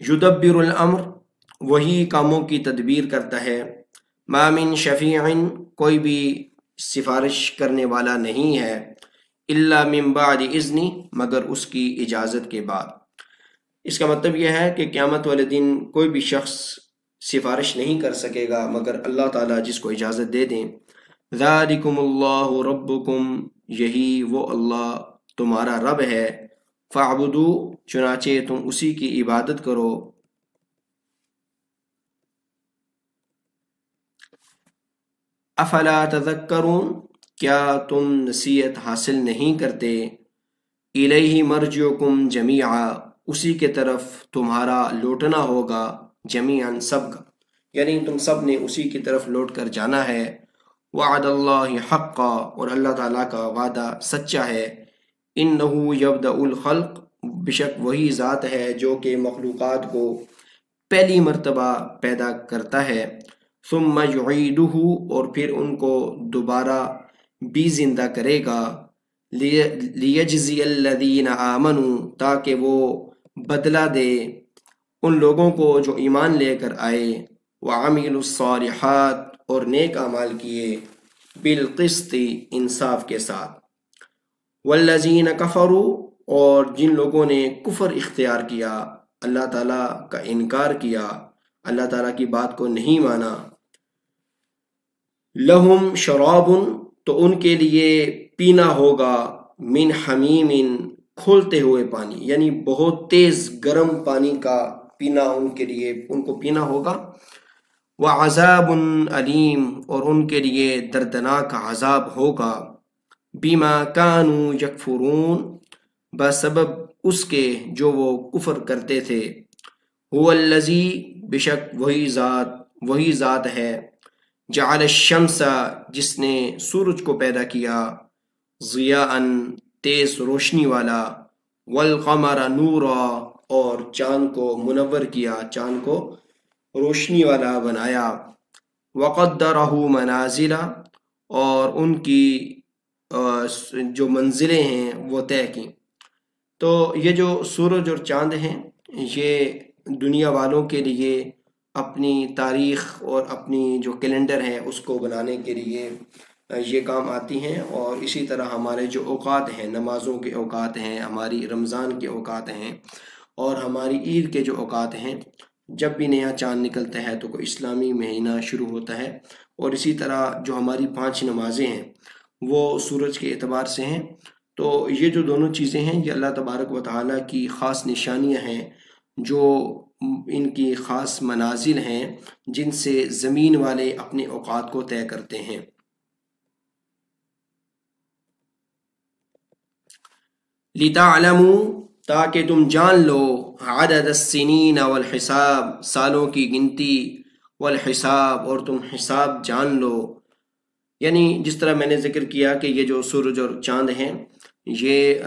یدبر الامر، وہی کاموں کی تدبیر کرتا ہے، ما من شفیع، کوئی بھی سفارش کرنے والا نہیں ہے، الا من بعد اذنی، مگر اس کی اجازت کے بعد۔ اس کا مطلب یہ ہے کہ قیامت والے دن کوئی بھی شخص سفارش نہیں کر سکے گا مگر اللہ تعالیٰ جس کو اجازت دے دیں۔ ذالکم اللہ ربکم، یہی وہ اللہ تمہارا رب ہے، فاعبدو، چنانچہ تم اسی کی عبادت کرو۔ افلا تذکرون، کیا تم نصیحت حاصل نہیں کرتے؟ الیہ مرجعکم جمیعا، اسی کے طرف تمہارا لوٹنا ہوگا، جمیعاً سب کا، یعنی تم سب نے اسی کی طرف لوٹ کر جانا ہے۔ وعد اللہ حقا، اور اللہ تعالیٰ کا وعدہ سچا ہے۔ انہ یبدأ الخلق، بے شک وہی ذات ہے جو کہ مخلوقات کو پہلی مرتبہ پیدا کرتا ہے، ثم یعیدہ، اور پھر ان کو دوبارہ بھی زندہ کرے گا، لیجزی الذین آمنوا، تاکہ وہ بدلہ دے ان لوگوں کو جو ایمان لے کر آئے، وعملوا الصالحات، اور نیک اعمال کیے، بالقسط، انصاف کے ساتھ، والذین کفروا، اور جن لوگوں نے کفر اختیار کیا، اللہ تعالیٰ کا انکار کیا، اللہ تعالیٰ کی بات کو نہیں مانا، لہم شراب، تو ان کے لیے پینا ہوگا، من حمیم، کھولتے ہوئے پانی، یعنی بہت تیز گرم پانی کا پینا ان کے لیے، ان کو پینا ہوگا، وعذاب علیم، اور ان کے لیے دردناک عذاب ہوگا، بما کانوا یکفرون، بسبب اس کے جو وہ کفر کرتے تھے، هو الذی، بے شک وہی ذات ہے، جعل الشمس، جس نے سورج کو پیدا کیا، ضیاءً، تیز روشنی والا، والقمر نورا، اور چاند کو منور کیا، چاند کو روشنی والا بنایا، وقدرہ منازل، اور ان کی جو منزلیں ہیں وہ طے کی۔ تو یہ جو سورج اور چاند ہیں، یہ دنیا والوں کے لیے اپنی تاریخ اور اپنی جو کیلنڈر ہے اس کو بنانے کے لیے یہ کام آتی ہیں، اور اسی طرح ہمارے جو اوقات ہیں، نمازوں کے اوقات ہیں، ہماری رمضان کے اوقات ہیں، اور ہماری عید کے جو اوقات ہیں، جب بھی نیا چاند نکلتا ہے تو کوئی اسلامی مہینہ شروع ہوتا ہے، اور اسی طرح جو ہماری 5 نمازیں ہیں وہ سورج کے اعتبار سے ہیں۔ تو یہ جو دونوں چیزیں ہیں یہ اللہ تبارک و تعالیٰ کی خاص نشانیاں ہیں، جو ان کی خاص منازل ہیں جن سے زمین والے اپنے اوقات کو طے کرتے ہیں۔ لِتَعْلَمُوا، تاکہ تم جان لو، عدد السنین والحساب، سالوں کی گنتی، والحساب، اور تم حساب جان لو، یعنی جس طرح میں نے ذکر کیا کہ یہ جو سورج اور چاند ہیں یہ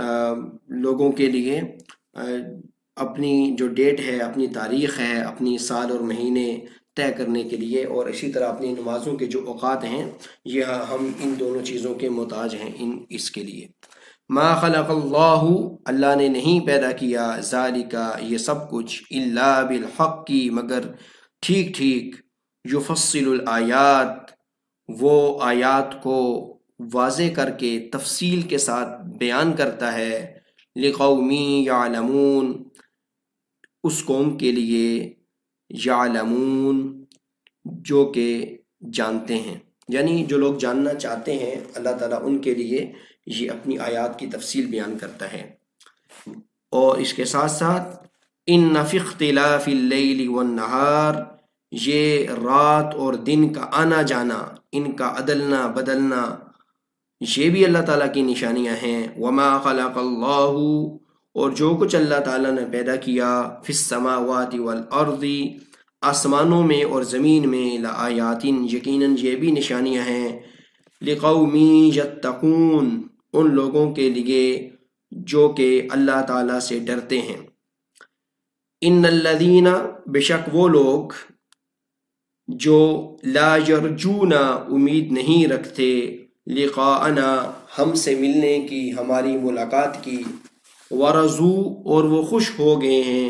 لوگوں کے لیے اپنی جو ڈیٹ ہے، اپنی تاریخ ہے، اپنی سال اور مہینے طے کرنے کے لیے، اور اسی طرح اپنی نمازوں کے جو اوقات ہیں یہ ہم ان دونوں چیزوں کے محتاج ہیں اس کے لیے۔ ما خلق اللہ، اللہ نے نہیں پیدا کیا، ذالک، یہ سب کچھ، الا بالحق، مگر ٹھیک ٹھیک، یفصل الآیات، وہ آیات کو واضح کر کے تفصیل کے ساتھ بیان کرتا ہے، لقوم یعلمون، اس قوم کے لیے، یعلمون، جو کہ جانتے ہیں، یعنی جو لوگ جاننا چاہتے ہیں اللہ تعالیٰ ان کے لیے یہ اپنی آیات کی تفصیل بیان کرتا ہے۔ اور اس کے ساتھ ساتھ ان فی اختلاف اللیل والنہار، یہ رات اور دن کا آنا جانا، ان کا عدلنا بدلنا، یہ بھی اللہ تعالیٰ کی نشانیاں ہیں۔ وما خلق اللہ، اور جو کچھ اللہ تعالیٰ نے پیدا کیا، فی السماوات والارض، آسمانوں میں اور زمین میں، لآیات، یقیناً یہ بھی نشانیاں ہیں، لقوم یتقون، ان لوگوں کے لیے جو کہ اللہ تعالیٰ سے ڈرتے ہیں۔ ان الذین، بے شک وہ لوگ جو لا یرجون، امید نہیں رکھتے، لقاءنا، ہم سے ملنے کی، ہماری ملاقات کی، ورضوا، اور وہ خوش ہو گئے ہیں،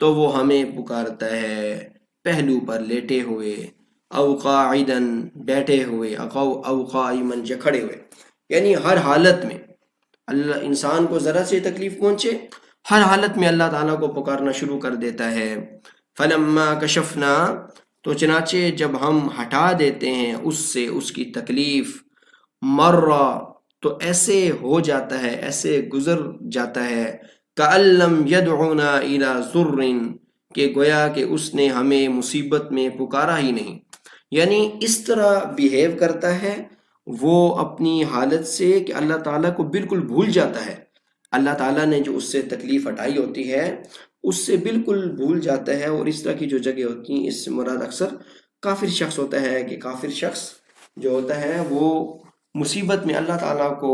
تو وہ ہمیں پکارتا ہے پہلو پر لیٹے ہوئے، او قاعدن بیٹھے ہوئے، او قائمن یا کھڑے ہوئے، یعنی ہر حالت میں اللہ انسان کو ذرا سے تکلیف پہنچے، ہر حالت میں اللہ تعالیٰ کو پکارنا شروع کر دیتا ہے۔ فلما کشفنا، تو چنانچہ جب ہم ہٹا دیتے ہیں اس سے اس کی تکلیف، مرہ، تو ایسے ہو جاتا ہے، ایسے گزر جاتا ہے، کأن لم یدعنا الی ضر، کہ گویا کہ اس نے ہمیں مصیبت میں پکارا ہی نہیں، یعنی اس طرح بیہیو کرتا ہے وہ اپنی حالت سے کہ اللہ تعالیٰ کو بالکل بھول جاتا ہے۔ اللہ تعالیٰ نے جو اس سے تکلیف ہٹائی ہوتی ہے اس سے بالکل بھول جاتا ہے۔ اور اس طرح کی جو جگہ ہوتی ہیں، اس سے مراد اکثر کافر شخص ہوتا ہے، کہ کافر شخص جو ہوتا ہے وہ مصیبت میں اللہ تعالیٰ کو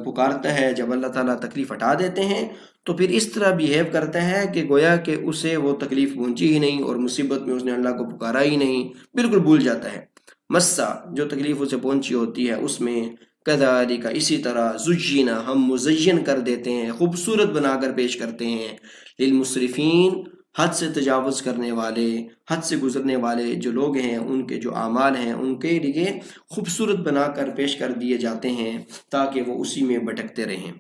پکارتا ہے، جب اللہ تعالیٰ تکلیف ہٹا دیتے ہیں تو پھر اس طرح بیہیو کرتا ہے کہ گویا کہ اسے وہ تکلیف پہنچی ہی نہیں، اور مصیبت میں اس نے اللہ کو پکارا ہی نہیں، بالکل بھول جاتا ہے۔ مسا، جو تکلیف اسے پہنچی ہوتی ہے اس میں، کذالک، اسی طرح، زجینا، ہم مزین کر دیتے ہیں، خوبصورت بنا کر پیش کرتے ہیں، للمسرفین، حد سے تجاوز کرنے والے، حد سے گزرنے والے جو لوگ ہیں، ان کے جو اعمال ہیں ان کے لیے خوبصورت بنا کر پیش کر دیے جاتے ہیں تاکہ وہ اسی میں بھٹکتے رہیں۔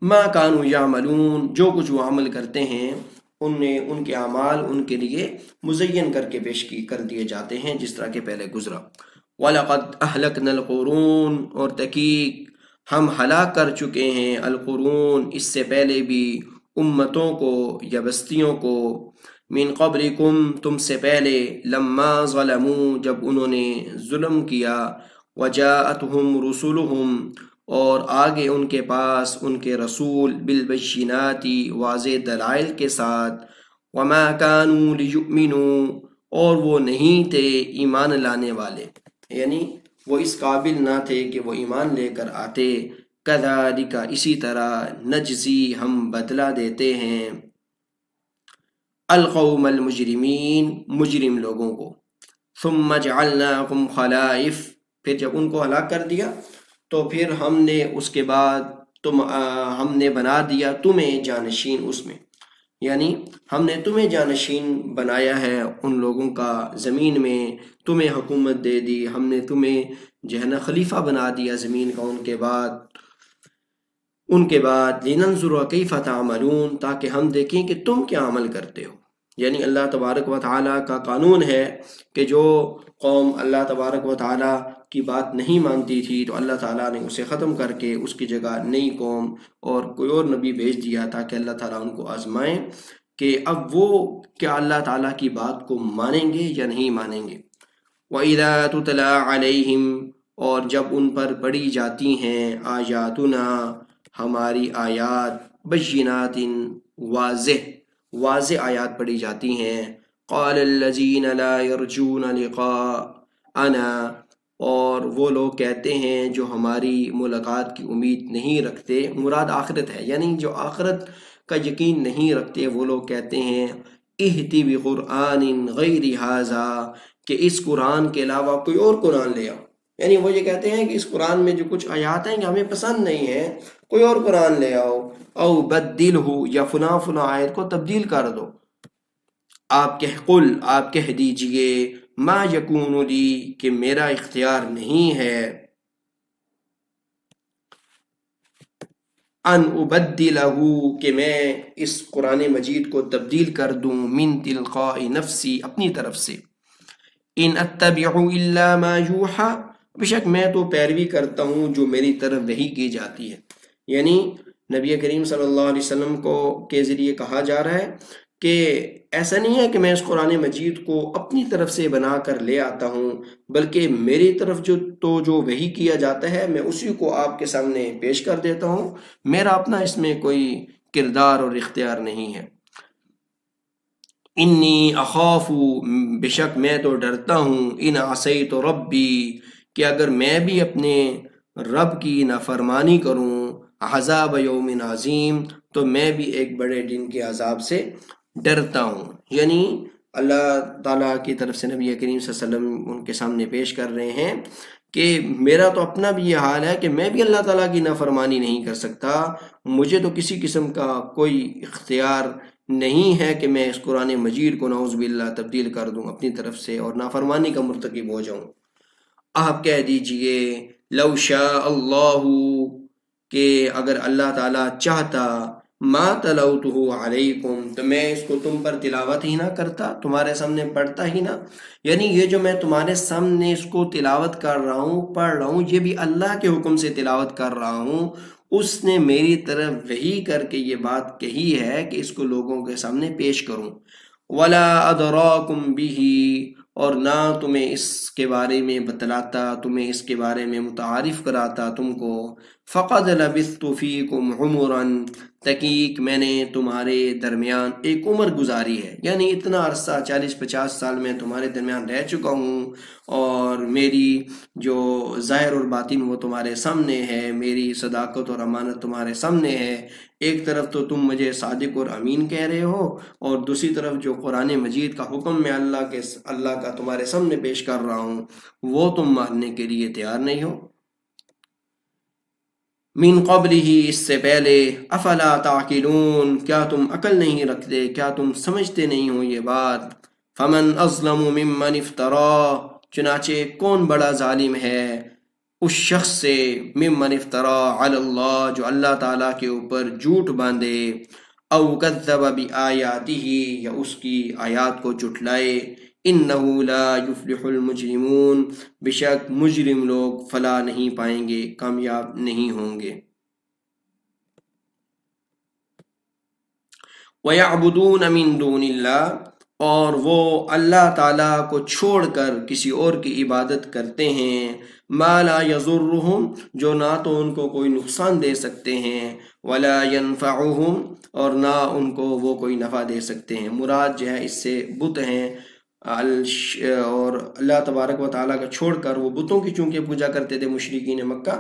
ما کانوا یعملون، جو کچھ وہ عمل کرتے ہیں ان کے اعمال ان کے لیے مزین کر کے پیش کر دیے جاتے ہیں، جس طرح کے پہلے گزرا۔ وَلَقَدْ أَهْلَكْنَا الْقُرُونَ، اور تحقیق ہم ہلاک کر چکے ہیں، القرون، اس سے پہلے بھی، امتوں کو یا بستیوں کو، من قبلکم، تم سے پہلے، لما ظلموا، جب انہوں نے ظلم کیا، وجاءتهم رسلهم، اور آگے ان کے پاس ان کے رسول، بالبشینات، واضح دلائل کے ساتھ، وما كانوا ليؤمنوا، اور وہ نہیں تھے ایمان لانے والے، یعنی وہ اس قابل نہ تھے کہ وہ ایمان لے کر آتے۔ کذالک، اسی طرح، نجزی، ہم بدلہ دیتے ہیں، القوم المجرمین، مجرم لوگوں کو۔ ثم جعلناکم خلائف، پھر جب ان کو ہلاک کر دیا تو پھر ہم نے اس کے بعد ہم نے بنا دیا تمہیں جانشین اس میں، یعنی ہم نے تمہیں جانشین بنایا ہے ان لوگوں کا زمین میں، تمہیں حکومت دے دی، ہم نے تمہیں جو ہے نا خلیفہ بنا دیا زمین کا ان کے بعد لننظر کیف تعملون، تاکہ ہم دیکھیں کہ تم کیا عمل کرتے ہو۔ یعنی اللہ تبارک و تعالیٰ کا قانون ہے کہ جو قوم اللہ تبارک و تعالیٰ کی بات نہیں مانتی تھی تو اللہ تعالیٰ نے اسے ختم کر کے اس کی جگہ نئی قوم اور کوئی اور نبی بھیج دیا تاکہ اللہ تعالیٰ ان کو آزمائیں کہ اب وہ کیا اللہ تعالیٰ کی بات کو مانیں گے یا نہیں مانیں گے۔ وَإِذَا تُتْلَى عَلَيْهِمْ، اور جب ان پر پڑھی جاتی ہیں، آیاتنا، ہماری آیات، بینات، واضح آیات پڑھی جاتی ہیں، قال الذین لا یرجون لقاءنا، اور وہ لوگ کہتے ہیں جو ہماری ملاقات کی امید نہیں رکھتے، مراد آخرت ہے، یعنی جو آخرت کا یقین نہیں رکھتے وہ لوگ کہتے ہیں، اہتی بقرآن غیر ھذا، کہ اس قرآن کے علاوہ کوئی اور قرآن لے آؤ، یعنی وہ یہ کہتے ہیں کہ اس قرآن میں جو کچھ آیات ہیں کہ ہمیں پسند نہیں ہیں، کوئی اور قرآن لے آؤ، او بدلہ، یا فلاں آیت کو تبدیل کر دو۔ آپ کہہ دیجئے، ما یکون لی، کہ میرا اختیار نہیں ہے، ان ابدلہ، کہ میں اس قرآن مجید کو تبدیل کر دوں، من تلقاء نفسی، اپنی طرف سے، ان اتبع الا ما یوحى، بے شک میں تو پیروی کرتا ہوں جو میری طرف وحی کی جاتی ہے، یعنی نبی کریم صلی اللہ علیہ وسلم کو کے ذریعے کہا جا رہا ہے کہ ایسا نہیں ہے کہ میں اس قرآن مجید کو اپنی طرف سے بنا کر لے آتا ہوں، بلکہ میری طرف جو وحی کیا جاتا ہے میں اسی کو آپ کے سامنے پیش کر دیتا ہوں، میرا اپنا اس میں کوئی کردار اور اختیار نہیں ہے۔ انی اخاف، بے شک میں تو ڈرتا ہوں، ان عصیت ربی، کہ اگر میں بھی اپنے رب کی نافرمانی کروں، عذاب یوم عظیم، تو میں بھی ایک بڑے دن کے عذاب سے ڈرتا ہوں، یعنی اللہ تعالیٰ کی طرف سے نبی کریم صلی اللہ علیہ وسلم ان کے سامنے پیش کر رہے ہیں کہ میرا تو اپنا بھی یہ حال ہے کہ میں بھی اللہ تعالیٰ کی نافرمانی نہیں کر سکتا، مجھے تو کسی قسم کا کوئی اختیار نہیں ہے کہ میں اس قرآن مجید کو نعوذ باللہ تبدیل کر دوں اپنی طرف سے اور نافرمانی کا مرتکب ہو جاؤں۔ آپ کہہ دیجئے لو شاء اللہ، کہ اگر اللہ تعالیٰ چاہتا، ما تلوتہ علیکم، تو میں اس کو تم پر تلاوت ہی نہ کرتا، تمہارے سامنے پڑھتا ہی نہ۔ یعنی یہ جو میں تمہارے سامنے اس کو تلاوت کر رہا ہوں، پڑھ رہا ہوں، یہ بھی اللہ کے حکم سے تلاوت کر رہا ہوں۔ اس نے میری طرف وحی کر کے یہ بات کہی ہے کہ اس کو لوگوں کے سامنے پیش کروں۔ ولا ادراکم بہ، اور نہ تمہیں اس کے بارے میں بتلاتا، تمہیں اس کے بارے میں متعارف کراتا تم کو۔ فقد لبثت فیکم عمرا، تحقیق میں نے تمہارے درمیان ایک عمر گزاری ہے، یعنی اتنا عرصہ 40-50 سال میں تمہارے درمیان رہ چکا ہوں، اور میری جو ظاہر اور باطن وہ تمہارے سامنے ہے، میری صداقت اور امانت تمہارے سامنے ہے۔ ایک طرف تو تم مجھے صادق اور امین کہہ رہے ہو، اور دوسری طرف جو قرآن مجید کا حکم میں اللہ کا تمہارے سامنے پیش کر رہا ہوں وہ تم ماننے کے لیے تیار نہیں ہو۔ من قبل ہی، اس سے پہلے، افلا تعقلون، کیا تم عقل نہیں رکھتے، کیا تم سمجھتے نہیں ہو یہ بات۔ فمن اظلم ممن افترا، چنانچہ کون بڑا ظالم ہے اس شخص سے، ممن افترا علی اللہ، جو اللہ تعالیٰ کے اوپر جھوٹ باندھے، او کذب بآیاتہ، یا اس کی آیات کو جھٹلائے۔ انہ لا یفلح المجرمون، بے شک مجرم لوگ فلاح نہیں پائیں گے، کامیاب نہیں ہوں گے۔ وَيَعْبُدُونَ مِن دُونِ اللَّهِ، اور وہ اللہ تعالیٰ کو چھوڑ کر کسی اور کی عبادت کرتے ہیں، ما لا یضرہم، جو نہ تو ان کو کوئی نقصان دے سکتے ہیں، ولا ینفعہم، اور نہ ان کو وہ کوئی نفع دے سکتے ہیں۔ مراد جو ہے اس سے بت ہیں، اور اللہ تبارک و تعالیٰ کا چھوڑ کر وہ بتوں کی چونکہ پوجا کرتے تھے مشرکین مکہ،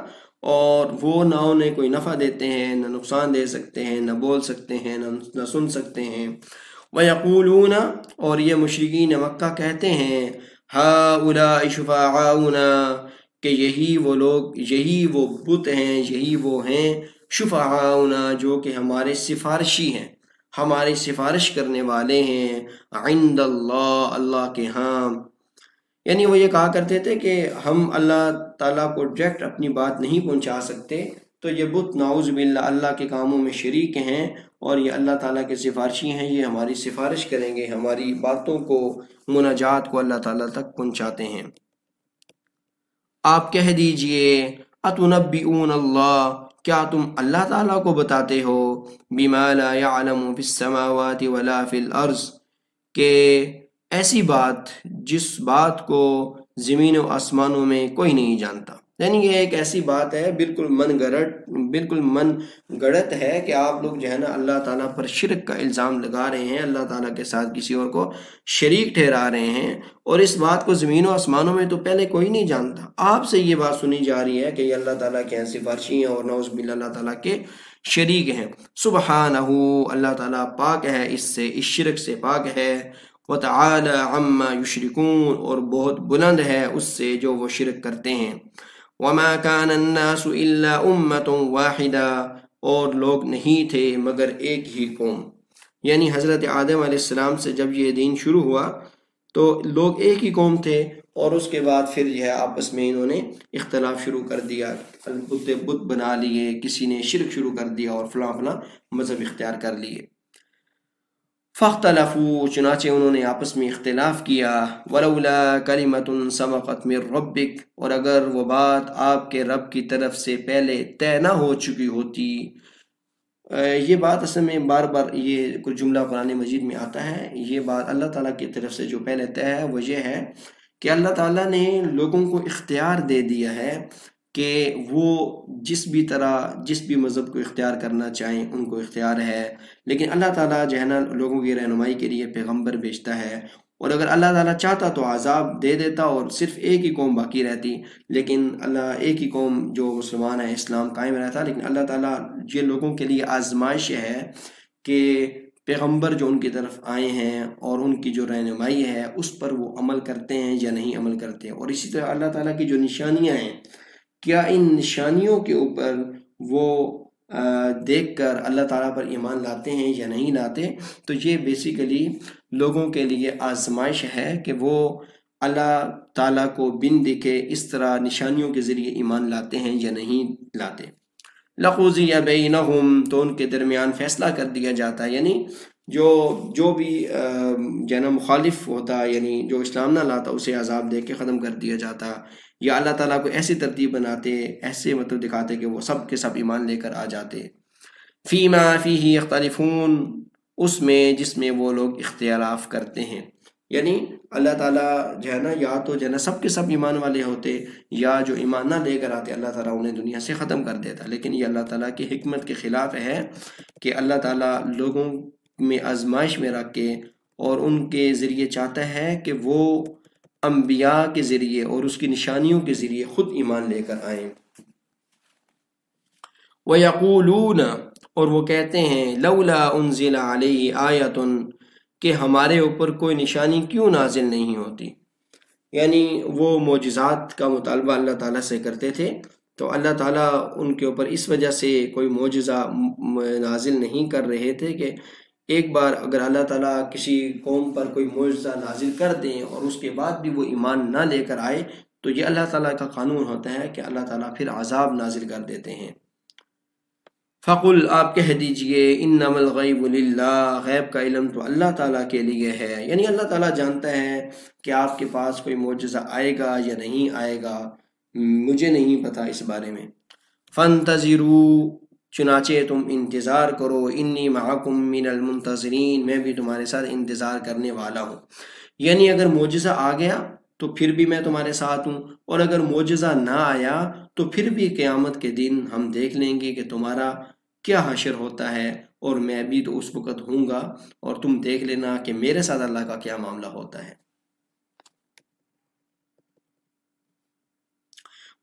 اور وہ نہ انہیں کوئی نفع دیتے ہیں، نہ نقصان دے سکتے ہیں، نہ بول سکتے ہیں، نہ سن سکتے ہیں۔ وَيَقُولُونَ، اور یہ مشرکین مکہ کہتے ہیں، هَؤُلَاءِ شُفَعَاؤُنَا، کہ یہی وہ لوگ، یہی وہ بت ہیں، یہی وہ ہیں، شُفَعَاؤُنَا، جو کہ ہمارے سفارشی ہیں، ہماری سفارش کرنے والے ہیں، عند اللہ، اللہ کے ہاں۔ یعنی وہ یہ کہا کرتے تھے کہ ہم اللہ تعالیٰ کو ڈائریکٹ اپنی بات نہیں پہنچا سکتے، تو یہ بت نعوذ باللہ اللہ کے کاموں میں شریک ہیں، اور یہ اللہ تعالیٰ کے سفارشی ہیں، یہ ہماری سفارش کریں گے، ہماری باتوں کو، مناجات کو اللہ تعالیٰ تک پہنچاتے ہیں۔ آپ کہہ دیجئے، اتنبئون اللہ، کیا تم اللہ تعالیٰ کو بتاتے ہو، بما لا يعلم فی السماوات ولا فی الارض، کہ ایسی بات جس بات کو زمین و آسمانوں میں کوئی نہیں جانتا۔ یعنی یہ ایک ایسی بات ہے بالکل من گڑت ہے کہ آپ لوگ جو ہے نا اللہ تعالیٰ پر شرک کا الزام لگا رہے ہیں، اللہ تعالیٰ کے ساتھ کسی اور کو شریک ٹھہرا رہے ہیں، اور اس بات کو زمین و آسمانوں میں تو پہلے کوئی نہیں جانتا۔ آپ سے یہ بات سنی جا رہی ہے کہ یہ اللہ تعالیٰ کے سفارشی ہیں اور نعوذ باللہ اللہ تعالیٰ کے شریک ہیں۔ سبحانہ، اللہ تعالیٰ پاک ہے اس سے، اس شرک سے پاک ہے۔ وَتَعَالَى عَمَّا يُشْرِكُونَ، اور بہت بلند ہے اس سے جو وہ شرک کرتے ہیں۔ وَمَا كَانَ النَّاسُ إِلَّا أُمَّةٌ وَاحِدَةٌ، اور لوگ نہیں تھے مگر ایک ہی قوم۔ یعنی حضرت آدم علیہ السلام سے جب یہ دین شروع ہوا تو لوگ ایک ہی قوم تھے، اور اس کے بعد پھر یہ ہے آپس میں انہوں نے اختلاف شروع کر دیا، بت بنا لیے، کسی نے شرک شروع کر دیا، اور فلاں فلاں مذہب اختیار کر لیے۔ فاختلفوا، چنانچہ انہوں نے آپس میں اختلاف کیا۔ ولولا کلمۃ سبقت من ربک، اور اگر وہ بات آپ کے رب کی طرف سے پہلے طے نہ ہو چکی ہوتی۔ یہ بات اصل میں بار بار یہ کچھ جملہ قرآن مجید میں آتا ہے، یہ بات اللہ تعالیٰ کی طرف سے جو پہلے طے ہے وہ یہ ہے کہ اللہ تعالیٰ نے لوگوں کو اختیار دے دیا ہے کہ وہ جس بھی طرح جس بھی مذہب کو اختیار کرنا چاہیں ان کو اختیار ہے، لیکن اللہ تعالیٰ جو ہے نا لوگوں کی رہنمائی کے لیے پیغمبر بھیجتا ہے، اور اگر اللہ تعالیٰ چاہتا تو عذاب دے دیتا اور صرف ایک ہی قوم باقی رہتی، لیکن اللہ ایک ہی قوم جو مسلمان ہے اسلام قائم رہتا، لیکن اللہ تعالیٰ یہ لوگوں کے لیے آزمائش ہے کہ پیغمبر جو ان کی طرف آئے ہیں اور ان کی جو رہنمائی ہے اس پر وہ عمل کرتے ہیں یا نہیں عمل کرتے ہیں۔ اور اسی طرح اللہ تعالیٰ کی جو نشانیاں ہیں، کیا ان نشانیوں کے اوپر وہ دیکھ کر اللہ تعالیٰ پر ایمان لاتے ہیں یا نہیں لاتے۔ تو یہ بیسیکلی لوگوں کے لیے آزمائش ہے کہ وہ اللہ تعالیٰ کو بن دیکھے اس طرح نشانیوں کے ذریعے ایمان لاتے ہیں یا نہیں لاتے۔ لَقُضِيَ بَيْنَهُمْ، تو ان کے درمیان فیصلہ کر دیا جاتا ہے، یعنی جو بھی مخالف ہوتا، یعنی جو اسلام نہ لاتا، اسے عذاب دے کے ختم کر دیا جاتا، یا اللہ تعالیٰ کو ایسی ترتیب بناتے، ایسے مطلب دکھاتے کہ وہ سب کے سب ایمان لے کر آ جاتے۔ فِيمَا فِيهِ يَخْتَلِفُونَ، اس میں جس میں وہ لوگ اختلاف کرتے ہیں، یعنی اللہ تعالیٰ جو ہے نا یا تو جو ہے نا سب کے سب ایمان والے ہوتے، یا جو ایمان نہ لے کر آتے اللہ تعالیٰ انہیں دنیا سے ختم کر دیتا۔ لیکن یہ اللہ تعالیٰ کی حکمت کے خلاف ہے کہ اللہ تعالیٰ لوگوں میں آزمائش میں رکھ کے اور ان کے ذریعے چاہتا ہے کہ وہ انبیاء کے ذریعے اور اس کی نشانیوں کے ذریعے خود ایمان لے کر آئیں۔ وَيَقُولُونَ، اور وہ کہتے ہیں، لَوْلَا أُنزِلَ عَلَيْهِ آیَةٌ، کہ ہمارے اوپر کوئی نشانی کیوں نازل نہیں ہوتی، یعنی وہ معجزات کا مطالبہ اللہ تعالیٰ سے کرتے تھے، تو اللہ تعالیٰ ان کے اوپر اس وجہ سے کوئی معجزہ نازل نہیں کر رہے تھے کہ ایک بار اگر اللہ تعالیٰ کسی قوم پر کوئی معجزہ نازل کر دیں اور اس کے بعد بھی وہ ایمان نہ لے کر آئے، تو یہ اللہ تعالیٰ کا قانون ہوتا ہے کہ اللہ تعالیٰ پھر عذاب نازل کر دیتے ہیں۔ فَقُلْ، آپ کہہ دیجئے، اِنَّمَا الْغَيْبُ لِلَّهِ، غیب کا علم تو اللہ تعالیٰ کے لیے ہے، یعنی اللہ تعالیٰ جانتا ہے کہ آپ کے پاس کوئی معجزہ آئے گا یا نہیں آئے گا، مجھے نہیں پتا اس بارے میں۔ فَانْتَظِرُوا، چنانچہ تم انتظار کرو، اِنِّي مَعَكُمْ مِنَ الْمُنْتَظِرِينَ، میں بھی تمہارے ساتھ انتظار کرنے والا ہوں۔ یعنی اگر معجزہ آ گیا تو پھر بھی میں تمہارے ساتھ ہوں، اور اگر معجزہ نہ آیا تو پھر بھی قیامت کے دن ہم دیکھ لیں گے کہ تمہارا کیا حشر ہوتا ہے، اور میں بھی تو اس وقت ہوں گا، اور تم دیکھ لینا کہ میرے ساتھ اللہ کا کیا معاملہ ہوتا ہے۔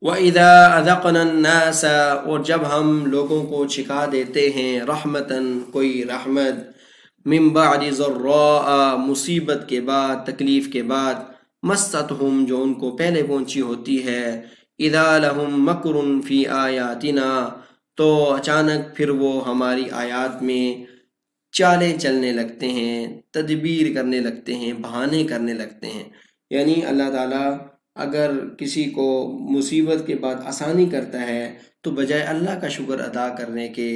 وَإِذَا أَذَقْنَا النَّاسَ، اور جب ہم لوگوں کو چھکا دیتے ہیں، رحمتاً، کوئی رحمت، من بعد ضراء، مصیبت کے بعد، تکلیف کے بعد، مستہم، جو ان کو پہلے پہنچی ہوتی ہے، اذا لہم مکر فی آیاتنا، تو اچانک پھر وہ ہماری آیات میں چالیں چلنے لگتے ہیں، تدبیر کرنے لگتے ہیں، بہانے کرنے لگتے ہیں۔ یعنی اللہ تعالیٰ اگر کسی کو مصیبت کے بعد آسانی کرتا ہے تو بجائے اللہ کا شکر ادا کرنے کے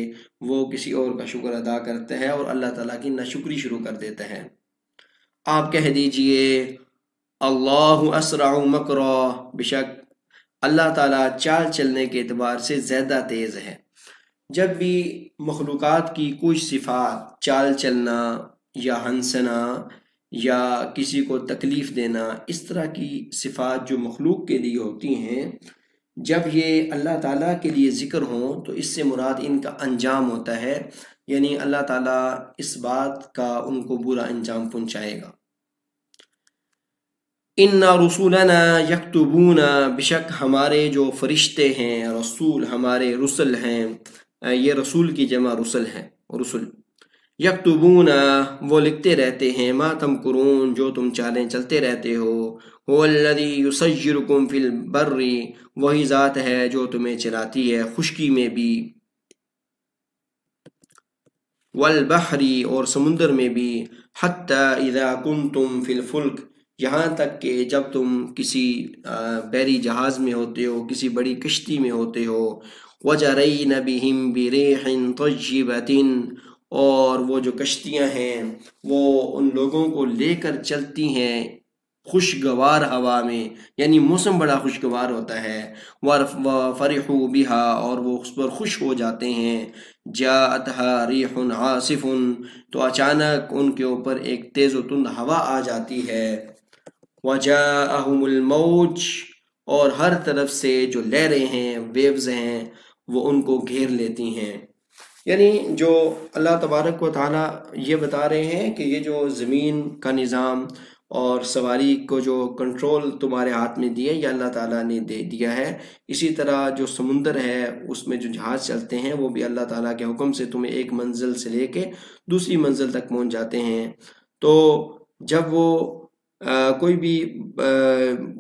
وہ کسی اور کا شکر ادا کرتا ہے اور اللہ تعالیٰ کی ناشکری شروع کر دیتا ہے۔ آپ کہہ دیجئے، اللہ اسرع مکرا، بے شک اللہ تعالیٰ چال چلنے کے اعتبار سے زیادہ تیز ہے۔ جب بھی مخلوقات کی کچھ صفات، چال چلنا یا ہنسنا یا کسی کو تکلیف دینا، اس طرح کی صفات جو مخلوق کے لیے ہوتی ہیں، جب یہ اللہ تعالیٰ کے لیے ذکر ہوں تو اس سے مراد ان کا انجام ہوتا ہے، یعنی اللہ تعالیٰ اس بات کا ان کو برا انجام پہنچائے گا۔ ان رسولنا یکتبون، بشک ہمارے جو فرشتے ہیں، رسول ہمارے رسل ہیں، یہ رسول کی جمع رسل ہے، رسل، یکتبون، وہ لکھتے رہتے ہیں، ما تمکرون، جو تم چالیں چلتے رہتے ہو، هو الذی یسیرکم فی البر، وہی ذات ہے جو تمہیں چلاتی ہے خشکی میں بھی، والبحر، اور سمندر میں بھی، حتی اذا کنتم فی الفلک، یہاں تک کہ جب تم کسی بحری جہاز میں ہوتے ہو، کسی بڑی کشتی میں ہوتے ہو، وَجَرَيْنَ بِهِمْ بِرِيحٍ طَيِّبَةٍ، اور وہ جو کشتیاں ہیں وہ ان لوگوں کو لے کر چلتی ہیں خوشگوار ہوا میں، یعنی موسم بڑا خوشگوار ہوتا ہے، وَفَرِحُوا بِهَا، اور وہ اس پر خوش ہو جاتے ہیں، جَاءَتْهَا رِيحٌ عَاصِفٌ، تو اچانک ان کے اوپر ایک تیز و تند ہوا آ جاتی ہے، وَجَاءَهُمُ الْمَوْجُ، اور ہر طرف سے جو لہریں ہیں، ویوز ہیں، وہ ان کو گھیر لیتی ہیں۔ یعنی جو اللہ تبارک و تعالیٰ یہ بتا رہے ہیں کہ یہ جو زمین کا نظام اور سواری کو جو کنٹرول تمہارے ہاتھ میں دیا یہ اللہ تعالیٰ نے دے دیا ہے۔ اسی طرح جو سمندر ہے اس میں جو جہاز چلتے ہیں وہ بھی اللہ تعالیٰ کے حکم سے تمہیں ایک منزل سے لے کے دوسری منزل تک پہنچ جاتے ہیں۔ تو جب وہ کوئی بھی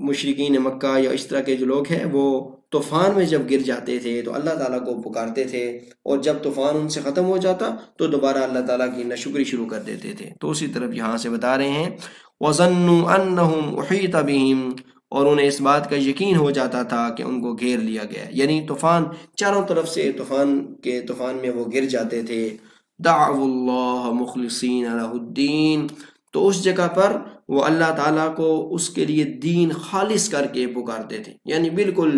مشرکین مکہ یا اس طرح کے جو لوگ ہیں وہ طوفان میں جب گر جاتے تھے تو اللہ تعالیٰ کو پکارتے تھے، اور جب طوفان ان سے ختم ہو جاتا تو دوبارہ اللہ تعالیٰ کی ناشکری شروع کر دیتے تھے۔ تو اسی طرف یہاں سے بتا رہے ہیں وَظَنُّوا أَنَّهُمْ أُحِيطَ بِهِمْ، اور انہیں اس بات کا یقین ہو جاتا تھا کہ ان کو گھیر لیا گیا، یعنی طوفان چاروں طرف سے طوفان میں وہ گر جاتے تھے۔ دعوا اللہ مخلصین لہ الدین، تو اس جگہ پر وہ اللہ تعالیٰ کو اس کے لیے دین خالص کر کے پکارتے تھے، یعنی بالکل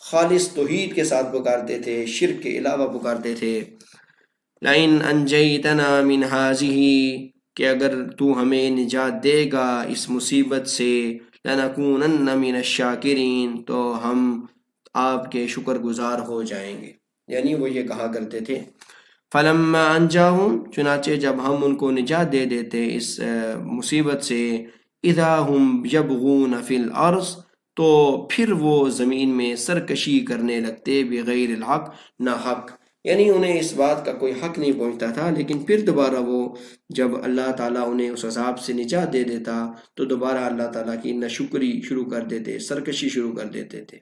خالص توحید کے ساتھ پکارتے تھے، شرک کے علاوہ پکارتے تھے۔ لَإِنْ أَنْجَيْتَنَا مِنْ هَٰذِهِ، کہ اگر تو ہمیں نجات دے گا اس مصیبت سے، لَنَكُونَنَّ مِنَ الشَّاكِرِينَ، تو ہم آپ کے شکر گزار ہو جائیں گے، یعنی وہ یہ کہا کرتے تھے۔ فَلَمَّا أَنْجَاهُمْ، چنانچہ جب ہم ان کو نجات دے دیتے اس مصیبت سے، اِذَا هُمْ يَبْغُونَ فِي الْأَرْضِ، تو پھر وہ زمین میں سرکشی کرنے لگتے، بغیر الحق، نہ حق، یعنی انہیں اس بات کا کوئی حق نہیں پہنچتا تھا، لیکن پھر دوبارہ وہ جب اللہ تعالیٰ انہیں اس عذاب سے نجات دے دیتا تو دوبارہ اللہ تعالیٰ کی ناشکری شروع کر دیتے، سرکشی شروع کر دیتے تھے۔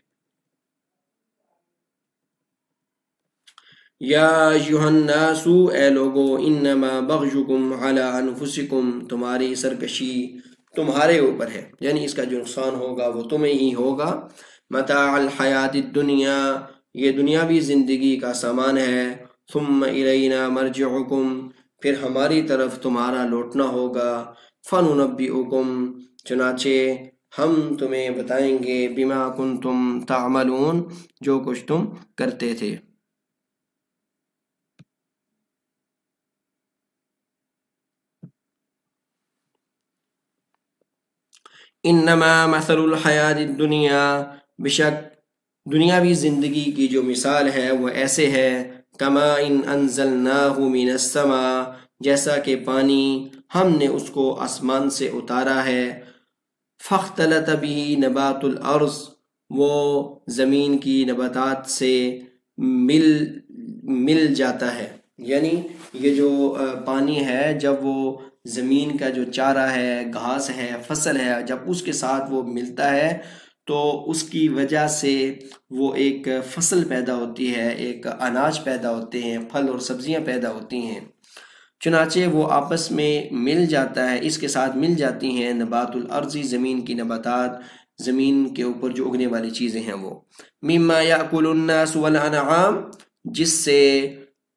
یا ایھا الناس، اے لوگو، انما بغیکم علی انفسکم، تمہاری سرکشی تمہارے اوپر ہے، یعنی اس کا جو نقصان ہوگا وہ تمہیں ہی ہوگا۔ متاع الحیات الدنیا، یہ دنیاوی زندگی کا سامان ہے۔ ثم الینا مرجعکم، پھر ہماری طرف تمہارا لوٹنا ہوگا۔ فننبئکم، چنانچہ ہم تمہیں بتائیں گے، بما کنتم تعملون، جو کچھ تم کرتے تھے۔ انما مثل الحیات الدنیا، بشک دنیاوی زندگی کی جو مثال ہے وہ ایسے ہے، کما ان انزلناہ من السماء، جیسا کہ پانی ہم نے اس کو آسمان سے اتارا ہے۔ فاختلط به نبات الارض، وہ زمین کی نباتات سے مل جاتا ہے، یعنی یہ جو پانی ہے جب وہ زمین کا جو چارہ ہے، گھاس ہے، فصل ہے، جب اس کے ساتھ وہ ملتا ہے تو اس کی وجہ سے وہ ایک فصل پیدا ہوتی ہے، ایک اناج پیدا ہوتے ہیں، پھل اور سبزیاں پیدا ہوتی ہیں۔ چنانچہ وہ آپس میں مل جاتا ہے، اس کے ساتھ مل جاتی ہیں نبات الارض، زمین کی نباتات، زمین کے اوپر جو اگنے والی چیزیں ہیں وہ۔ مما یاکل الناس والانعام، جس سے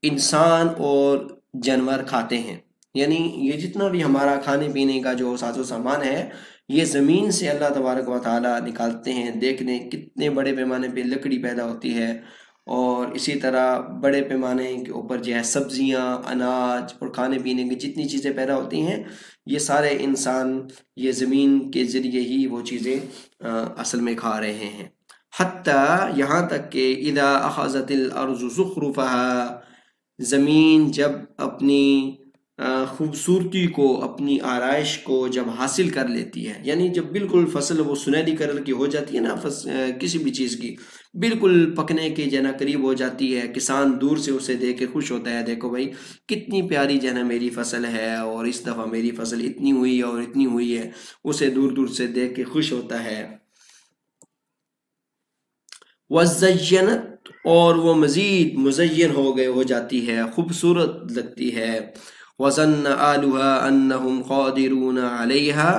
انسان اور جانور کھاتے ہیں، یعنی یہ جتنا بھی ہمارا کھانے پینے کا جو ساز و سامان ہے یہ زمین سے اللہ تبارک و تعالیٰ نکالتے ہیں۔ دیکھنے کتنے بڑے پیمانے پہ لکڑی پیدا ہوتی ہے، اور اسی طرح بڑے پیمانے کے اوپر جو ہے سبزیاں، اناج اور کھانے پینے کی جتنی چیزیں پیدا ہوتی ہیں یہ سارے انسان یہ زمین کے ذریعے ہی وہ چیزیں اصل میں کھا رہے ہیں۔ حتیٰ، یہاں تک کہ اذا اخذت الارض زخرفها، زمین جب اپنی خوبصورتی کو، اپنی آرائش کو جب حاصل کر لیتی ہے، یعنی جب بالکل فصل وہ سنہری کلر کی ہو جاتی ہے نا، کسی بھی چیز کی بالکل پکنے کے جنا قریب ہو جاتی ہے، کسان دور سے اسے دیکھ کے خوش ہوتا ہے، دیکھو بھائی کتنی پیاری جنا میری فصل ہے، اور اس دفعہ میری فصل اتنی ہوئی ہے اور اتنی ہوئی ہے، اسے دور دور سے دیکھ کے خوش ہوتا ہے۔ وَزَيَّنَتْ، اور وہ مزید مزین ہو جاتی ہے، خوبصورت لگتی ہے۔ وَظَنَّ أَهْلُهَا أَنَّهُمْ قَادِرُونَ عَلَيْهَا،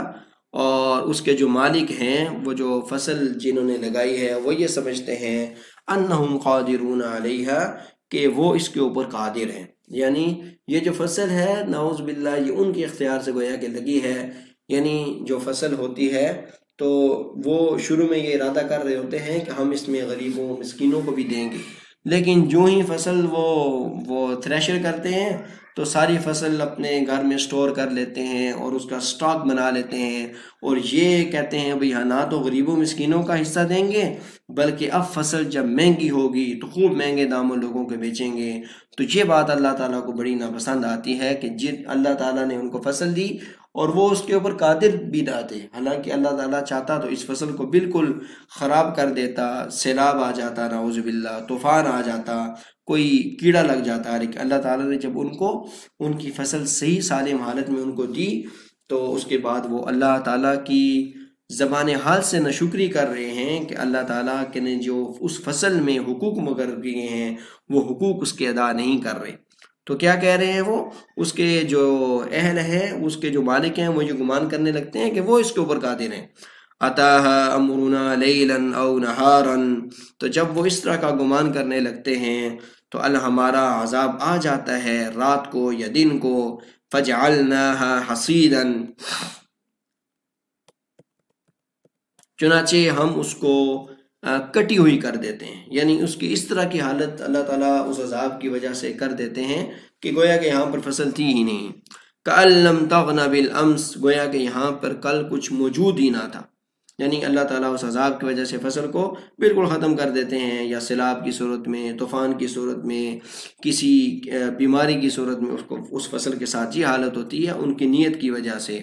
اور اس کے جو مالک ہیں، وہ جو فصل جنہوں نے لگائی ہے وہ یہ سمجھتے ہیں أَنَّهُمْ قَادِرُونَ عَلَيْهَا، کہ وہ اس کے اوپر قادر ہیں، یعنی یہ جو فصل ہے نعوذ باللہ یہ ان کے اختیار سے گویا کہ لگی ہے، یعنی جو فصل ہوتی ہے تو وہ شروع میں یہ ارادہ کر رہے ہوتے ہیں کہ ہم اس میں غریبوں مسکینوں کو بھی دیں گے، لیکن جو ہی فصل وہ تھریشر کرتے ہیں تو ساری فصل اپنے گھر میں سٹور کر لیتے ہیں اور اس کا سٹاک بنا لیتے ہیں، اور یہ کہتے ہیں بھئی ہاں نہ تو غریبوں مسکینوں کا حصہ دیں گے، بلکہ اب فصل جب مہنگی ہوگی تو خوب مہنگے داموں لوگوں کو بیچیں گے۔ تو یہ بات اللہ تعالیٰ کو بڑی ناپسند آتی ہے کہ جن اللہ تعالیٰ نے ان کو فصل دی اور وہ اس کے اوپر قادر بھی نہ تھے، حالانکہ اللہ تعالیٰ چاہتا تو اس فصل کو بالکل خراب کر دیتا، سیلاب آ جاتا، نعوذ باللہ، طوفان آ جاتا، کوئی کیڑا لگ جاتا، لیکن اللہ تعالیٰ نے جب ان کی فصل صحیح سالم حالت میں ان کو دی تو اس کے بعد وہ اللہ تعالیٰ کی زبان حال سے ناشکری کر رہے ہیں کہ اللہ تعالیٰ کے نے جو اس فصل میں حقوق مقرر کیے ہیں وہ حقوق اس کے ادا نہیں کر رہے۔ تو کیا کہہ رہے ہیں وہ؟ اس کے جو اہل ہیں، اس کے جو مالک ہیں، وہ یہ گمان کرنے لگتے ہیں کہ وہ اس کے اوپر قادر ہیں۔ اتاہا امرنا لیلا او نہارا، تو جب وہ اس طرح کا گمان کرنے لگتے ہیں تو ہمارا عذاب آ جاتا ہے رات کو یا دن کو، فجعلناہا حصیدا، چنانچہ ہم اس کو کٹی ہوئی کر دیتے ہیں، یعنی اس کی اس طرح کی حالت اللہ تعالیٰ اس عذاب کی وجہ سے کر دیتے ہیں کہ گویا کہ یہاں پر فصل تھی ہی نہیں۔ کأن لم تغن بالامس، گویا کہ یہاں پر کل کچھ موجود ہی نہ تھا، یعنی اللہ تعالیٰ اس عذاب کی وجہ سے فصل کو بالکل ختم کر دیتے ہیں، یا سیلاب کی صورت میں، طوفان کی صورت میں، کسی بیماری کی صورت میں اس فصل کے ساتھ یہ حالت ہوتی ہے ان کی نیت کی وجہ سے۔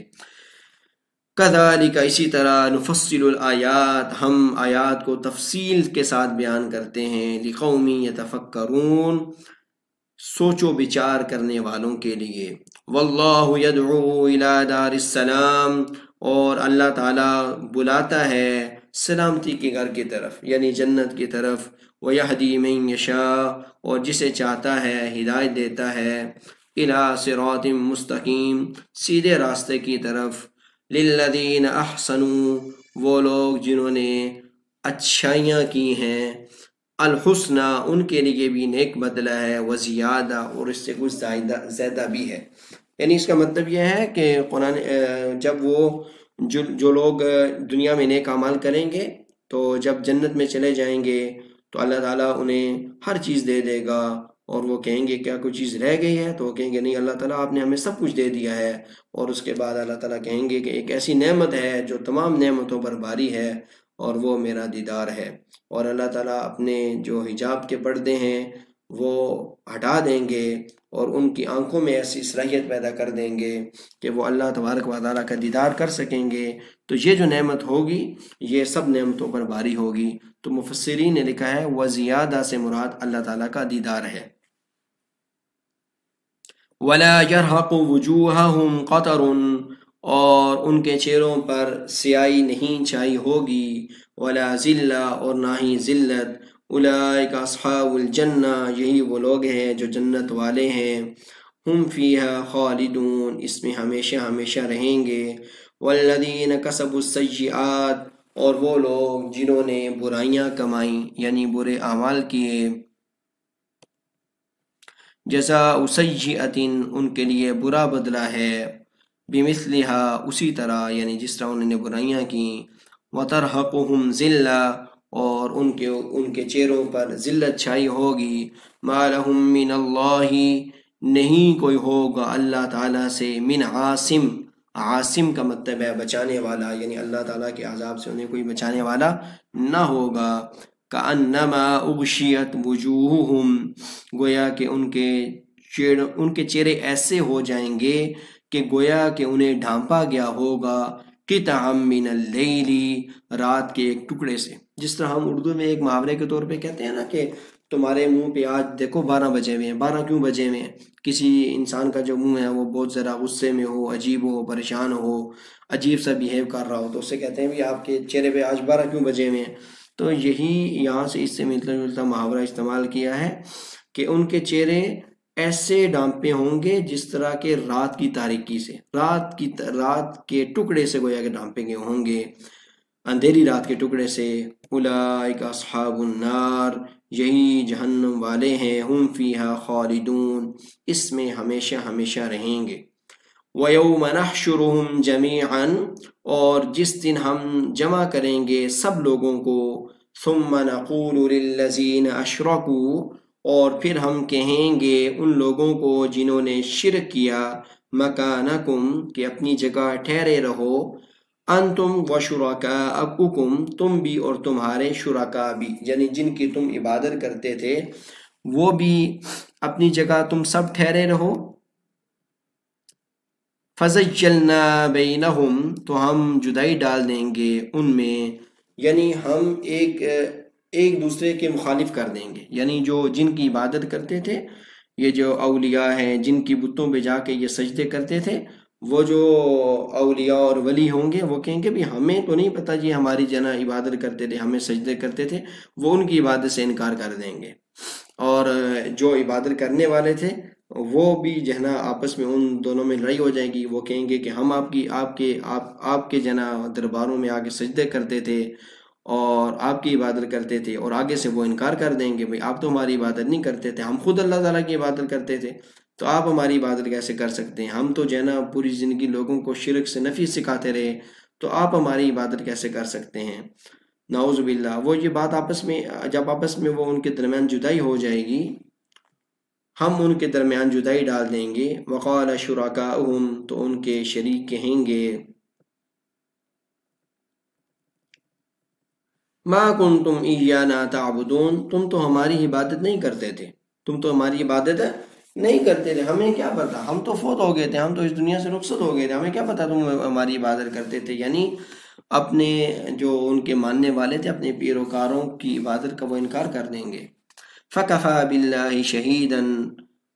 کذالک، اسی طرح، نفصل الآیات، ہم آیات کو تفصیل کے ساتھ بیان کرتے ہیں، لقوم یتفکرون، سوچ و بچار کرنے والوں کے لیے۔ واللہ یدعو الی دار السلام، اور اللہ تعالیٰ بلاتا ہے سلامتی کے گھر کی طرف، یعنی جنت کی طرف۔ ویہدی من یشاء، اور جسے چاہتا ہے ہدایت دیتا ہے، الی صراط مستقیم، سیدھے راستے کی طرف۔ للذین احسنوا، وہ لوگ جنہوں نے اچھائیاں کی ہیں، الحسنہ، ان کے لیے بھی نیک بدلہ ہے، وزیادہ، اور اس سے کچھ زیادہ بھی ہے۔ یعنی اس کا مطلب یہ ہے کہ قرآن جب وہ جو لوگ دنیا میں نیک اعمال کریں گے تو جب جنت میں چلے جائیں گے تو اللہ تعالیٰ انہیں ہر چیز دے دے گا، اور وہ کہیں گے کیا کوئی چیز رہ گئی ہے؟ تو وہ کہیں گے نہیں اللہ تعالیٰ آپ نے ہمیں سب کچھ دے دیا ہے۔ اور اس کے بعد اللہ تعالیٰ کہیں گے کہ ایک ایسی نعمت ہے جو تمام نعمتوں پر بھاری ہے، اور وہ میرا دیدار ہے۔ اور اللہ تعالیٰ اپنے جو حجاب کے پردے ہیں وہ ہٹا دیں گے، اور ان کی آنکھوں میں ایسی صلاحیت پیدا کر دیں گے کہ وہ اللہ تبارک و تعالیٰ کا دیدار کر سکیں گے۔ تو یہ جو نعمت ہوگی یہ سب نعمتوں پر بھاری ہوگی۔ تو مفسرین نے لکھا ہے وزیادہ سے مراد اللہ تعالیٰ کا دیدار ہے۔ وَلَا يَرْهَقُ وُجُوهَهُمْ قَطَرٌ، اور ان کے چہروں پر سیاہی نہیں چھائی ہوگی، وَلَا ذِلَّةٌ، اور نہ ہی ذلت۔ اولئک اصحاب الجنہ، یہی وہ لوگ ہیں جو جنت والے ہیں، ہم فیہا خالدون، اس میں ہمیشہ ہمیشہ رہیں گے۔ والذین کسبوا السیئات، اور وہ لوگ جنہوں نے برائیاں کمائیں، یعنی برے اعمال کیے، جزاء سیئۃ، ان کے لیے برا بدلہ ہے، بمثلہا، اسی طرح، یعنی جس طرح انہوں نے برائیاں کیں، وترہقہم ذلہ، اور ان کے چہروں پر ذلت چھائی ہوگی، ما لہم من اللہ، نہیں کوئی ہوگا اللہ تعالیٰ سے، من عاصم، عاصم کا مطلب ہے بچانے والا، یعنی اللہ تعالیٰ کے عذاب سے انہیں کوئی بچانے والا نہ ہوگا۔ کأنما اغشیت وجوہہم، گویا کہ ان کے چہرے ایسے ہو جائیں گے کہ گویا کہ انہیں ڈھانپا گیا ہوگا، قطعا من اللیل، رات کے ایک ٹکڑے سے۔ جس طرح ہم اردو میں ایک محاورے کے طور پہ کہتے ہیں نا کہ تمہارے منہ پہ آج دیکھو 12 بجے ہوئے ہیں، 12 کیوں بجے ہوئے ہیں؟ کسی انسان کا جو منہ ہے وہ بہت ذرا غصے میں ہو، عجیب ہو، پریشان ہو، عجیب سا بیہیو کر رہا ہو، تو اسے کہتے ہیں بھی آپ کے چہرے پہ آج 12 کیوں بجے ہوئے ہیں؟ تو یہی یہاں سے اس سے ملتا جلتا محاورہ استعمال کیا ہے کہ ان کے چہرے ایسے ڈانپے ہوں گے جس طرح کے رات کی تاریکی سے، رات کے ٹکڑے سے گویا کہ ڈانپے گئے ہوں گے، اندھیری رات کے ٹکڑے سے۔ اولئک اصحاب النار، یہی جہنم والے ہیں، ہم فیہا خالدون، اس میں ہمیشہ ہمیشہ رہیں گے۔ وَيَوْمَ نَحْشُرُهُمْ جَمِيعًا، اور جس دن ہم جمع کریں گے سب لوگوں کو، ثُمَّ نَقُولُ لِلَّذِينَ أَشْرَكُوا، اور پھر ہم کہیں گے ان لوگوں کو جنہوں نے شرک کیا، مکانکم کہ اپنی جگہ ٹھہرے رہو، انتم و شرکاءکم تم بھی اور تمہارے شرکاء بھی، یعنی جن کی تم عبادت کرتے تھے وہ بھی اپنی جگہ تم سب ٹھہرے رہو۔ فَزَيَّلْنَا بَيْنَهُمْ تو ہم جدائی ڈال دیں گے ان میں، یعنی ہم ایک دوسرے کے مخالف کر دیں گے، یعنی جو جن کی عبادت کرتے تھے، یہ جو اولیاء ہیں جن کی بتوں پہ جا کے یہ سجدے کرتے تھے، وہ جو اولیاء اور ولی ہوں گے وہ کہیں گے بھی ہمیں تو نہیں پتہ جی، ہماری جنا عبادت کرتے تھے، ہمیں سجدے کرتے تھے، وہ ان کی عبادت سے انکار کر دیں گے۔ اور جو عبادت کرنے والے تھے وہ بھی جنا آپس میں ان دونوں میں لڑائی ہو جائے گی، وہ کہیں گے کہ ہم آپ کے جنا درباروں میں آگے سجدے کرتے تھے اور آپ کی عبادت کرتے تھے، اور آگے سے وہ انکار کر دیں گے بھئی آپ تو ہماری عبادت نہیں کرتے تھے، ہم خود اللہ تعالیٰ کی عبادت کرتے تھے، تو آپ ہماری عبادت کیسے کر سکتے ہیں؟ ہم تو جنا پوری زندگی لوگوں کو شرک سے نفی سکھاتے رہے، تو آپ ہماری عبادت کیسے کر سکتے ہیں؟ نعوذ باللہ۔ وہ یہ بات جب آپس میں وہ ان کے درمیان جدائی ہو جائے گی، ہم ان کے درمیان جدائی ڈال دیں گے۔ وقال شرکاؤہم تو ان کے شریک کہیں گے، ما کنتم ایانا تعبدون تم تو ہماری عبادت نہیں کرتے تھے، تم تو ہماری عبادت نہیں کرتے تھے، ہمیں کیا پتا، ہم تو فوت ہو گئے تھے، ہم تو اس دنیا سے رخصت ہو گئے تھے، ہمیں کیا پتا تم ہماری عبادت کرتے تھے۔ یعنی اپنے جو ان کے ماننے والے تھے، اپنے پیروکاروں کی عبادت کا وہ انکار کر دیں گے۔ فَكَفَى بِاللَّهِ شَهِيدًا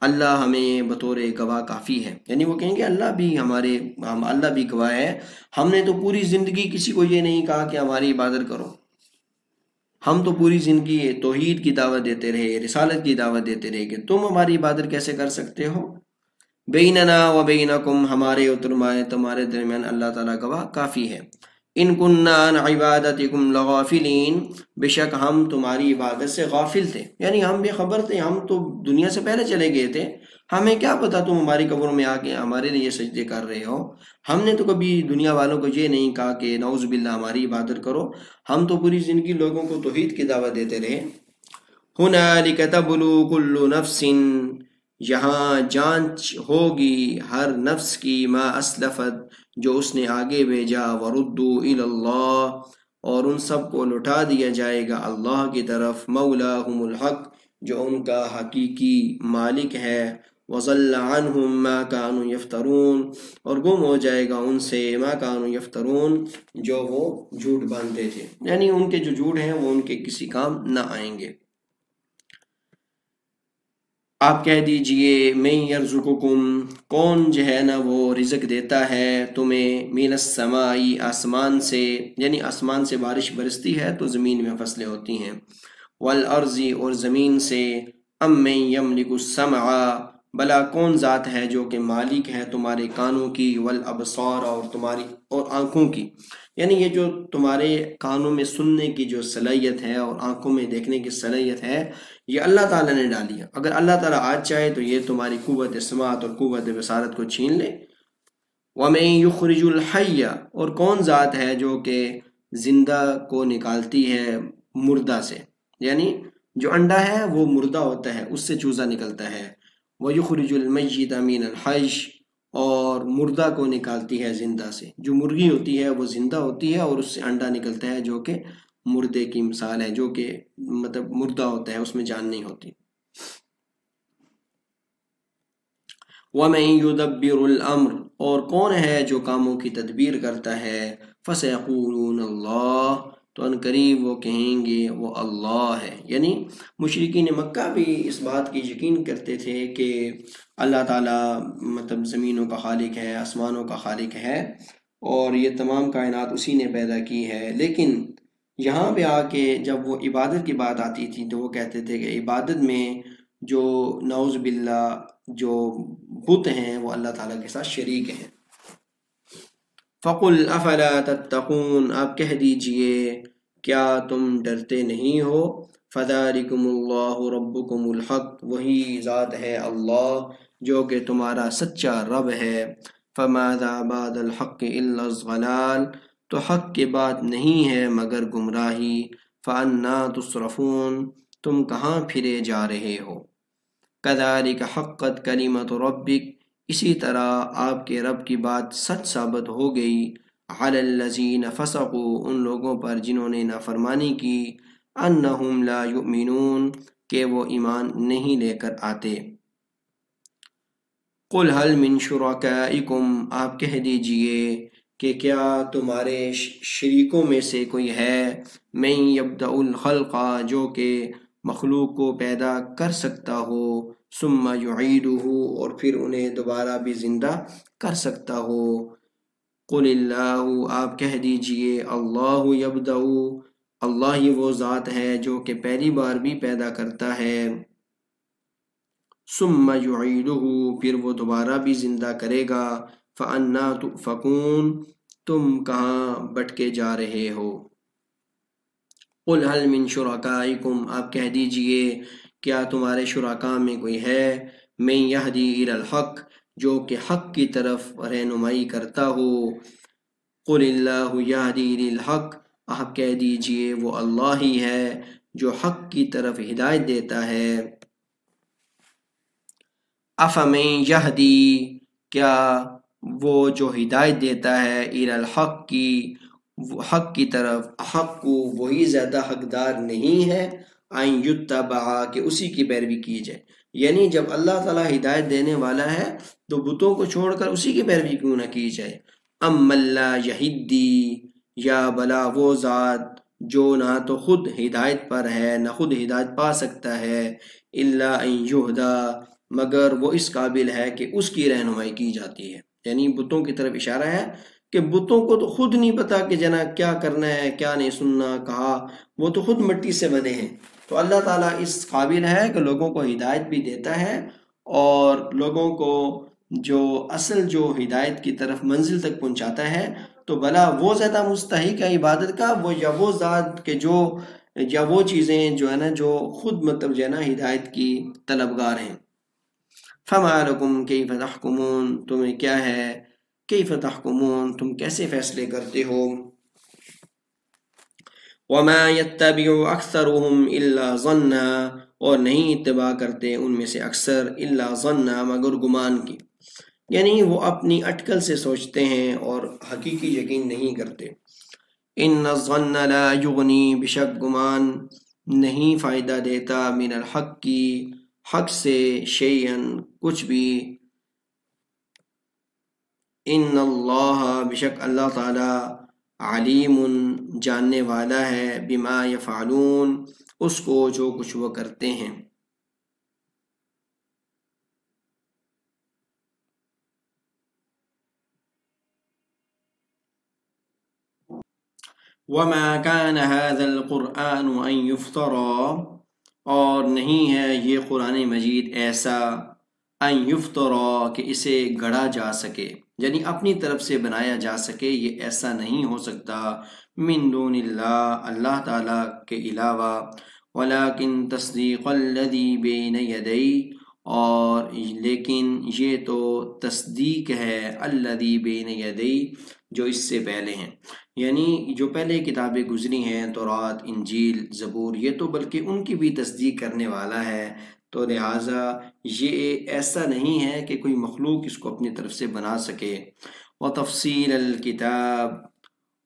اللہ ہمیں بطور گواہ کافی ہے، یعنی وہ کہیں گے اللہ بھی گواہ ہے، ہم نے تو پوری زندگی کسی کو یہ نہیں کہا کہ ہماری عبادت کرو، ہم تو پوری زندگی توحید کی دعوت دیتے رہے، رسالت کی دعوت دیتے رہے، کہ تم ہماری عبادت کیسے کر سکتے ہو؟ بیننا و بینکم ہمارے اور تمہارے درمیان اللہ تعالیٰ گواہ کافی ہے۔ ان کننا عن عبادتکم لغافلین بے شک ہم تمہاری عبادت سے غافل تھے، یعنی ہم بے خبر تھے، ہم تو دنیا سے پہلے چلے گئے تھے، ہمیں کیا پتا تم ہماری قبروں میں آ کے ہمارے لیے سجدے کر رہے ہو، ہم نے تو کبھی دنیا والوں کو یہ نہیں کہا کہ نعوذ باللہ ہماری عبادت کرو، ہم تو پوری زندگی لوگوں کو توحید کی دعوت دیتے رہے۔ ہنالک تبلو کل نفس یہاں جانچ ہوگی ہر نفس کی، ما اسلفت جو اس نے آگے بھیجا، وردوا الی اللہ اور ان سب کو لوٹا دیا جائے گا اللہ کی طرف، مولاہم الحق جو ان کا حقیقی مالک ہے، وضل عنہم ما کانوا یفترون اور گم ہو جائے گا ان سے، ما کانوا یفترون جو وہ جھوٹ باندھتے تھے، یعنی ان کے جو جھوٹ ہیں وہ ان کے کسی کام نہ آئیں گے۔ آپ کہہ دیجئے میں یرزقکم کون جو ہے نا وہ رزق دیتا ہے تمہیں، من السمائی آسمان سے، یعنی آسمان سے بارش برستی ہے تو زمین میں فصلیں ہوتی ہیں، والارض اور زمین سے، ام من یملک السمع بلا کون ذات ہے جو کہ مالک ہے تمہارے کانوں کی، والابصار اور آنکھوں کی، یعنی یہ جو تمہارے کانوں میں سننے کی جو صلاحیت ہے اور آنکھوں میں دیکھنے کی صلاحیت ہے یہ اللہ تعالیٰ نے ڈالی ہے، اگر اللہ تعالیٰ آج چاہے تو یہ تمہاری قوت سماعت اور قوت بصارت کو چھین لے۔ وَمَن يُخْرِجُ الْحَيَّ اور کون ذات ہے جو کہ زندہ کو نکالتی ہے مردہ سے، یعنی جو انڈا ہے وہ مردہ ہوتا ہے، اس سے چوزا نکلتا ہے، وَيُخْرِجُ الْمَيِّتَ مِنَ الْحَيِّ اور مردہ کو نکالتی ہے زندہ سے، جو مرغی ہوتی ہے وہ زندہ ہوتی ہے اور اس سے انڈا نکلتا ہے جو کہ مردے کی مثال ہے، جو کہ مطلب مردہ ہوتا ہے، اس میں جان نہیں ہوتی۔ وَمَن يُدَبِّرُ الْأَمْرَ اور کون ہے جو کاموں کی تدبیر کرتا ہے، فَسَيَقُولُونَ اللَّهُ تو ان قریب وہ کہیں گے وہ اللہ ہے، یعنی مشرکین مکہ بھی اس بات کی یقین کرتے تھے کہ اللہ تعالیٰ مطلب زمینوں کا خالق ہے، آسمانوں کا خالق ہے اور یہ تمام کائنات اسی نے پیدا کی ہے، لیکن یہاں پہ آ کے جب وہ عبادت کی بات آتی تھی تو وہ کہتے تھے کہ عبادت میں جو نعوذ باللہ جو بت ہیں وہ اللہ تعالیٰ کے ساتھ شریک ہیں۔ فَقُلْ أَفَلَا تَتَّقُونَ آپ کہہ دیجئے کیا تم ڈرتے نہیں ہو، فَذَلِكُمُ اللَّهُ رَبُّكُمُ الْحَقُّ وہی ذات ہے اللہ جو کہ تمہارا سچا رب ہے، فَمَاذَا بَعْدَ الْحَقِّ إِلَّا الضَّلَالُ تو حق کے بعد نہیں ہے مگر گمراہی، فَأَنَّا تُصْرَفُونَ تم کہاں پھرے جا رہے ہو؟ کذالک حقت کلمت ربک، اسی طرح آپ کے رب کی بات سچ ثابت ہو گئی، علی الذین فسقوا، ان لوگوں پر جنہوں نے نافرمانی کی، انہم لا یؤمنون، کہ وہ ایمان نہیں لے کر آتے۔ قل هل من شرکائکم، آپ کہہ دیجئے کہ کیا تمہارے شریکوں میں سے کوئی ہے، من یبدأ الخلق، جو کہ مخلوق کو پیدا کر سکتا ہو، ثم یعیدہ، اور پھر انہیں دوبارہ بھی زندہ کر سکتا ہو۔ قل اللہ، آپ کہہ دیجئے اللہ یبدأ، اللہ ہی وہ ذات ہے جو کہ پہلی بار بھی پیدا کرتا ہے، ثم یعیدہ، پھر وہ دوبارہ بھی زندہ کرے گا، فأنا تؤفکون، تم کہاں بٹکے جا رہے ہو؟ قل هل من شرکائکم، آپ کہہ دیجئے کیا تمہارے شرکاء میں کوئی ہے، من یہدی الی الحق، جو کہ حق کی طرف رہنمائی کرتا ہو، قل اللہ یہدی الی الحق، آپ کہہ دیجئے وہ اللہ ہی ہے جو حق کی طرف ہدایت دیتا ہے۔ افمن یہدی، کیا وہ جو ہدایت دیتا ہے، الی الحق کی، حق کی طرف، حق کو وہی زیادہ حقدار نہیں ہے، ان یتبع، کہ اسی کی پیروی کی جائے۔ یعنی جب اللہ تعالیٰ ہدایت دینے والا ہے تو بتوں کو چھوڑ کر اسی کی پیروی کیوں نہ کی جائے۔ ام لا یہدی، یا بلا وہ ذات جو نہ تو خود ہدایت پر ہے نہ خود ہدایت پا سکتا ہے، الا ان یہدا، مگر وہ اس قابل ہے کہ اس کی رہنمائی کی جاتی ہے۔ یعنی بتوں کی طرف اشارہ ہے کہ بتوں کو تو خود نہیں پتا کہ جنا کیا کرنا ہے کیا نہیں سننا کہا، وہ تو خود مٹی سے بنے ہیں۔ تو اللہ تعالیٰ اس قابل ہے کہ لوگوں کو ہدایت بھی دیتا ہے، اور لوگوں کو جو اصل جو ہدایت کی طرف منزل تک پہنچاتا ہے، تو بھلا وہ زیادہ مستحق ہے عبادت کا، وہ یا وہ ذات کے جو یا وہ چیزیں جو ہے نا جو خود مطلب جو ہے نا ہدایت کی طلبگار ہیں۔ فما لکم کیف تحکمون، تمہیں کیا ہے، کیف تحکمون، تم کیسے فیصلے کرتے ہو۔ وما يتبع اکثرهم الا ظنا، اور نہیں اتباع کرتے ان میں سے اکثر الا ظنا، مگر گمان کی، یعنی وہ اپنی اٹکل سے سوچتے ہیں اور حقیقی یقین نہیں کرتے۔ ان الظن لا یغنی، بشک گمان نہیں فائدہ دیتا، من الحق کی، حق سے، شیئن کچھ بھی۔ ان اللہ، بشک اللہ تعالی، علیم، جاننے والا ہے، بما یفعلون، اس کو جو کچھ وہ کرتے ہیں۔ وما كان هذا القرآن ان يفترى، اور نہیں ہے یہ قرآن مجید ایسا، ان یفترى، کہ اسے گڑا جا سکے، یعنی اپنی طرف سے بنایا جا سکے، یہ ایسا نہیں ہو سکتا، من دون اللہ، اللہ تعالیٰ کے علاوہ، ولیکن تصدیق الذی بین یدی، اور لیکن یہ تو تصدیق ہے، الذی بین یدی، جو اس سے پہلے ہیں، یعنی جو پہلے کتابیں گزری ہیں، تورات، انجیل، زبور، یہ تو بلکہ ان کی بھی تصدیق کرنے والا ہے، تو لہٰذا یہ ایسا نہیں ہے کہ کوئی مخلوق اس کو اپنی طرف سے بنا سکے۔ وتفصیل الکتاب،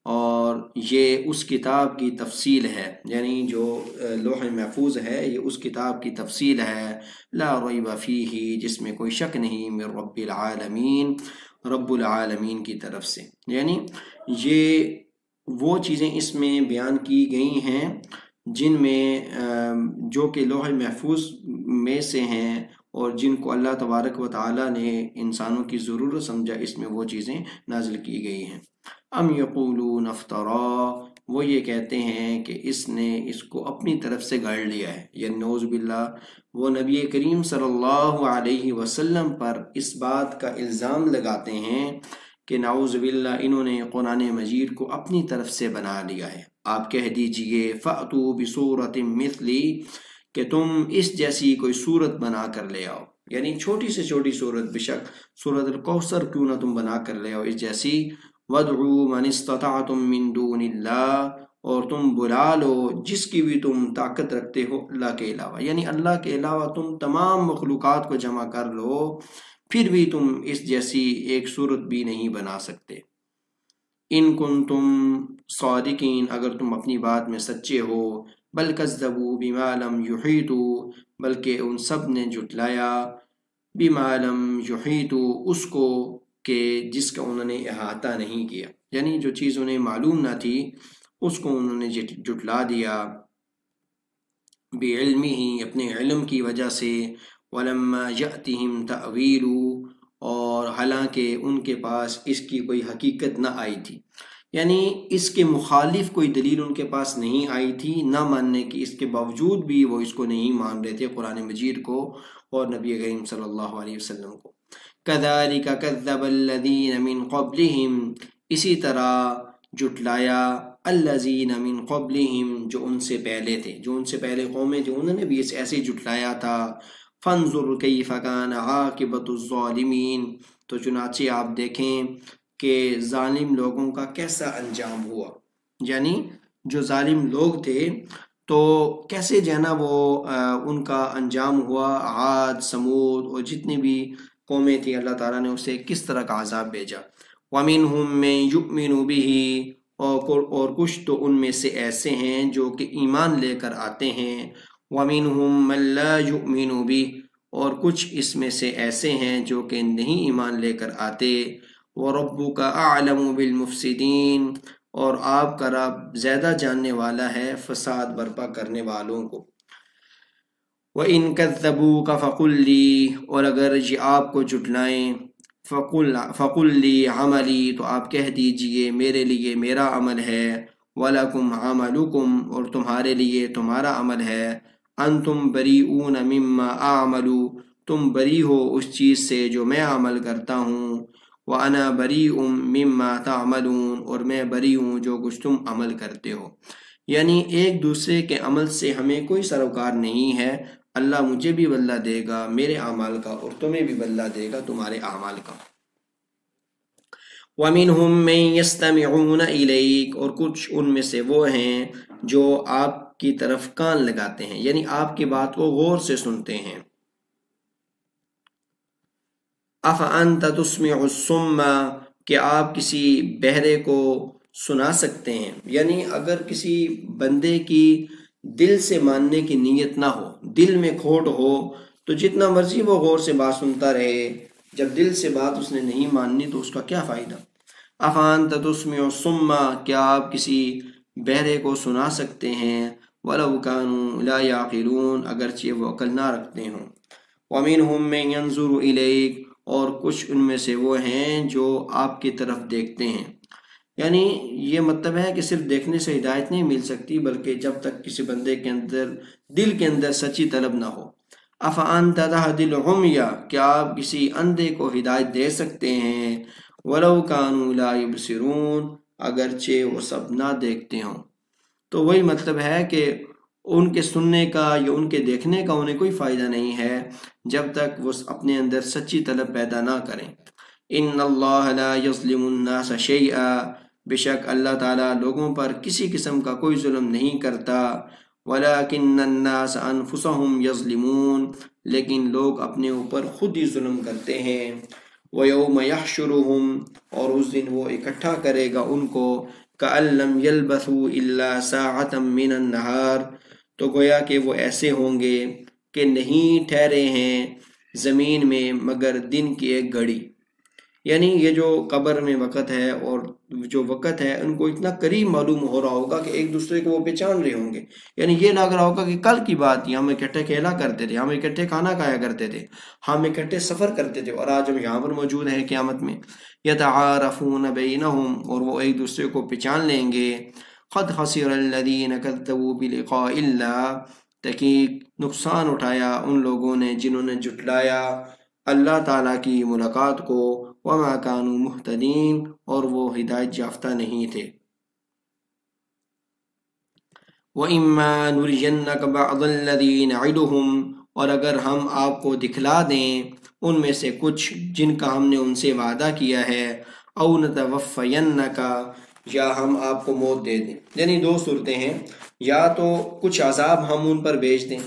اور یہ اس کتاب کی تفصیل ہے، یعنی جو لوح محفوظ ہے یہ اس کتاب کی تفصیل ہے، لا ریب فیہ، جس میں کوئی شک نہیں، من رب العالمین، رب العالمین کی طرف سے، یعنی یہ وہ چیزیں اس میں بیان کی گئی ہیں جن میں جو کہ لوح محفوظ میں سے ہیں، اور جن کو اللہ تبارک و تعالیٰ نے انسانوں کی ضرورت سمجھا، اس میں وہ چیزیں نازل کی گئی ہیں۔ ام یقولون افترا، وہ یہ کہتے ہیں کہ اس نے اس کو اپنی طرف سے گھڑ لیا ہے، یعنی نعوذ باللہ، وہ نبی کریم صلی اللہ علیہ وسلم پر اس بات کا الزام لگاتے ہیں کہ نعوذ باللہ انہوں نے قرآن مجید کو اپنی طرف سے بنا لیا ہے۔ آپ کہہ دیجئے فأتوا بصورت مثلی، کہ تم اس جیسی کوئی صورت بنا کر لے آؤ، یعنی چھوٹی سے چھوٹی صورت، بشک سورۃ الکوثر کیوں نہ تم بنا کر لے آؤ اس جیسی۔ وادعوا من استطعتم من دون اللہ، اور تم بلا لو جس کی بھی تم طاقت رکھتے ہو اللہ کے علاوہ، یعنی اللہ کے علاوہ تم تمام مخلوقات کو جمع کر لو، پھر بھی تم اس جیسی ایک صورت بھی نہیں بنا سکتے۔ ان کنتم صادقین، اگر تم اپنی بات میں سچے ہو، بل کذبوا بما لم یحیطوا، بلکہ ان سب نے جھٹلایا بما لم یحیطوا، اس کو کہ جس کا انہوں نے احاطہ نہیں کیا، یعنی جو چیز انہیں معلوم نہ تھی اس کو انہوں نے جھٹلا دیا، بعلمہ، اپنے علم کی وجہ سے، ولما یأتہم تأویل، اور حالانکہ ان کے پاس اس کی کوئی حقیقت نہ آئی تھی، یعنی اس کے مخالف کوئی دلیل ان کے پاس نہیں آئی تھی، نہ ماننے کی، اس کے باوجود بھی وہ اس کو نہیں مان رہے تھے، قرآن مجید کو اور نبی کریم صلی اللہ علیہ وسلم کو۔ کذالک کذب الذین من قبلہم، اسی طرح جھٹلایا الذین من قبلہم، جو ان سے پہلے تھے، جو ان سے پہلے قومیں تھیں انہوں نے بھی ایسے جھٹلایا تھا۔ فانظر کیف کان عاقبۃ الظالمین، تو چنانچہ آپ دیکھیں کہ ظالم لوگوں کا کیسا انجام ہوا، یعنی جو ظالم لوگ تھے تو کیسے جو ہے نا وہ ان کا انجام ہوا، عاد، سمود اور جتنی بھی قومیں تھیں اللہ تعالیٰ نے اسے کس طرح کا عذاب بھیجا۔ وَمِنْهُمْ مَن يُؤْمِنُ بِهِ، اور کچھ تو ان میں سے ایسے ہیں جو کہ ایمان لے کر آتے ہیں، وَمِنْهُمْ مَن لَا يُؤْمِنُ بِهِ، اور کچھ اس میں سے ایسے ہیں جو کہ نہیں ایمان لے کر آتے۔ وَرَبُّكَ أَعْلَمُ بِالْمُفْسِدِينَ، اور آپ کا رب زیادہ جاننے والا ہے فساد برپا کرنے والوں کو۔ وَإِن كَذَّبُوكَ فَقُلْ لِي، اور اگر یہ آپ کو جھٹلائیں، فَقُلْ لِي عَمَلِي، تو آپ کہہ دیجئے میرے لیے میرا عمل ہے، وَلَكُمْ عَمَلُكُمْ، اور تمہارے لیے تمہارا عمل ہے، أَنْتُمْ بَرِيئُونَ مِمَّا أَعْمَلُ، تم بری ہو اس چیز سے جو میں عمل کرتا ہوں، وَأَنَا بَرِيءٌ مِّمَّا تَعْمَلُونَ، اور میں بری ہوں جو کچھ تم عمل کرتے ہو، یعنی ایک دوسرے کے عمل سے ہمیں کوئی سروکار نہیں ہے، اللہ مجھے بھی بدلہ دے گا میرے اعمال کا اور تمہیں بھی بدلہ دے گا تمہارے اعمال کا۔ وَمِنْهُمْ مَن يَسْتَمِعُونَ إِلَيْكَ، اور کچھ ان میں سے وہ ہیں جو آپ کی طرف کان لگاتے ہیں، یعنی آپ کی بات کو غور سے سنتے ہیں۔ أَفَأَنْتَ تُسْمِعُ الصُّمَّ، کہ آپ کسی بہرے کو سنا سکتے ہیں، یعنی اگر کسی بندے کی دل سے ماننے کی نیت نہ ہو، دل میں کھوٹ ہو، تو جتنا مرضی وہ غور سے بات سنتا رہے، جب دل سے بات اس نے نہیں ماننی تو اس کا کیا فائدہ۔ أَفَأَنْتَ تُسْمِعُ الصُّمَّ، کیا آپ کسی بہرے کو سنا سکتے ہیں، وَلَوْ كَانُوا لَا يَعْقِلُونَ، اگرچہ وہ عقل نہ رکھتے ہوں۔ وَمِنْهُمْ مَن يَنظُرُ إِلَيْكَ، اور کچھ ان میں سے وہ ہیں جو آپ کی طرف دیکھتے ہیں، یعنی یہ مطلب ہے کہ صرف دیکھنے سے ہدایت نہیں مل سکتی، بلکہ جب تک کسی بندے کے اندر دل کے اندر سچی طلب نہ ہو۔ أَفَأَنْتَ تَهْدِي الْعُمْيَ، کیا آپ کسی اندھے کو ہدایت دے سکتے ہیں، وَلَوْ كَانُوا لَا يُبْصِرُونَ، اگرچہ وہ سب نہ دیکھتے ہوں۔ تو وہی مطلب ہے کہ ان کے سننے کا یا ان کے دیکھنے کا انہیں کوئی فائدہ نہیں ہے جب تک وہ اپنے اندر سچی طلب پیدا نہ کریں۔ إِنَّ اللَّهَ لَا يَظْلِمُ النَّاسَ شَيْئًا، بے شک اللہ تعالیٰ لوگوں پر کسی قسم کا کوئی ظلم نہیں کرتا، وَلَكِنَّ النَّاسَ أَنفُسَهُمْ يَظْلِمُونَ، لیکن لوگ اپنے اوپر خود ہی ظلم کرتے ہیں۔ وَيَوْمَ يَحْشُرُهُمْ، اور اس دن وہ اکٹھا کرے گا ان کو، كَأَن لَّمْ يَلْبَثُوا إِلَّا سَاعَةً مِّنَ النَّهَارِ، تو گویا کہ وہ ایسے ہوں گے کہ نہیں ٹھہرے ہیں زمین میں مگر دن کی ایک گھڑی، یعنی یہ جو قبر میں وقت ہے اور جو وقت ہے ان کو اتنا قریب معلوم ہو رہا ہوگا کہ ایک دوسرے کو وہ پہچان رہے ہوں گے، یعنی یہ لگ رہا ہوگا کہ کل کی بات تھی، ہم اکٹھے کھیلا کرتے تھے، ہم اکٹھے کھانا کھایا کرتے تھے، ہم اکٹھے سفر کرتے تھے، اور آج ہم یہاں پر موجود ہیں قیامت میں۔ یتعارفون بینہم، اور وہ ایک دوسرے کو پہچان لیں گے۔ قد خسر الذین کذبوا بلقاء اللہ، تحقیق نقصان اٹھایا ان لوگوں نے جنہوں نے جھٹلایا اللہ تعالیٰ کی ملاقات کو، وما كانوا مہتدین، اور وہ ہدایت یافتہ نہیں تھے۔ وَإِمَّا نُرِيَنَّكَ بَعْضَ الَّذِي نَعِدُهُمْ، اور اگر ہم آپ کو دکھلا دیں ان میں سے کچھ جن کا ہم نے ان سے وعدہ کیا ہے، أَوْ نَتَوَفَّيَنَّكَ، یا ہم آپ کو موت دے دیں. یعنی دو صورتیں ہیں، یا تو کچھ عذاب ہم ان پر بھیج دیں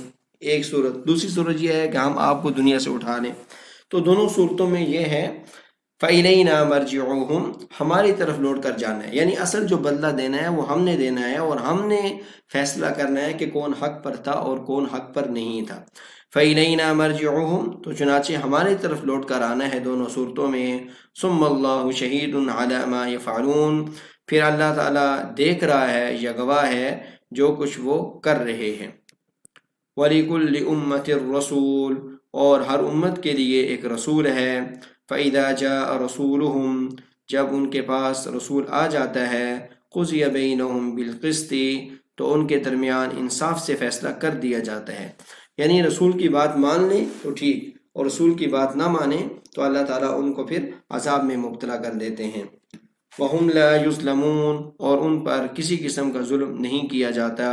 ایک صورت، دوسری صورت یہ ہے کہ ہم آپ کو دنیا سے اٹھا لیں. تو دونوں صورتوں میں یہ ہے فَإِلَيْنَا مَرْجِعُهُمْ، ہماری طرف لوٹ کر جانا ہے. یعنی اصل جو بدلہ دینا ہے وہ ہم نے دینا ہے، اور ہم نے فیصلہ کرنا ہے کہ کون حق پر تھا اور کون حق پر نہیں تھا. فَإِلَيْنَا مَرْجِعُهُمْ، تو چنانچہ ہماری طرف لوٹ کر آنا ہے دونوں صورتوں میں. ثُمَّ اللَّهُ شَهِيدٌ عَلَى مَا يَفْعَلُونَ، پھر اللہ تعالیٰ دیکھ رہا ہے یا گواہ ہے جو کچھ وہ کر رہے ہیں. وَلِكُلِّ أُمَّةٍ الرَّسُولُ، اور ہر امت کے لیے ایک رسول ہے. فَإِذَا جَاءَ رَسُولُهُمْ، جب ان کے پاس رسول آ جاتا ہے، قُضِيَ بَيْنَهُمْ بِالْقِسْطِ، تو ان کے درمیان انصاف سے فیصلہ کر دیا جاتا ہے. یعنی رسول کی بات مان لیں تو ٹھیک، اور رسول کی بات نہ مانیں تو اللہ تعالیٰ ان کو پھر عذاب میں مبتلا کر دیتے ہیں. وَهُمْ لَا يُظْلَمُونَ، اور ان پر کسی قسم کا ظلم نہیں کیا جاتا.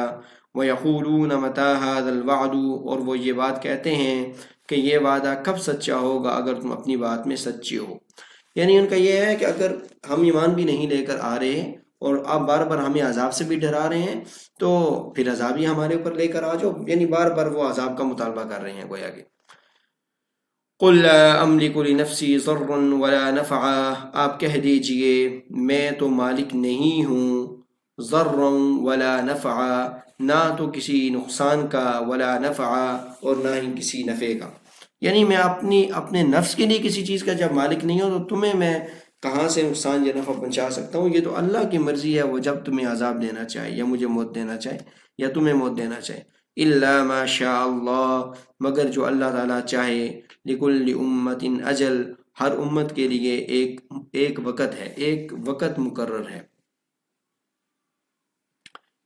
وَيَقُولُونَ مَتَىٰ هَٰذَا الْوَعْدُ، اور وہ یہ بات کہتے ہیں کہ یہ وعدہ کب سچا ہوگا اگر تم اپنی بات میں سچے ہو. یعنی ان کا یہ ہے کہ اگر ہم ایمان بھی نہیں لے کر آ رہے ہیں اور آپ بار بار ہمیں عذاب سے بھی ڈرا رہے ہیں تو پھر عذاب ہی ہمارے اوپر لے کر آ جاؤ. یعنی بار بار وہ عذاب کا مطالبہ کر رہے ہیں گویا کہ. قُلْ لَا أَمْلِكُ لِنَفْسِي ضَرًّا وَلَا نَفْعًا، آپ کہہ دیجئے میں تو مالک نہیں ہوں ضرًّا ولا نفعا، نہ تو کسی نقصان کا، ولا نفعا، اور نہ ہی کسی نفع کا. یعنی میں اپنے نفس کے لیے کسی چیز کا جب مالک نہیں ہوں تو تمہیں میں کہاں سے نقصان یا نفع پہنچا سکتا ہوں؟ یہ تو اللہ کی مرضی ہے، وہ جب تمہیں عذاب دینا چاہے یا مجھے موت دینا چاہے یا تمہیں موت دینا چاہے. الا ما شاء اللہ، مگر جو اللہ تعالیٰ چاہے. لکل امت اجل، ہر امت کے لیے ایک وقت ہے، ایک وقت مقرر ہے.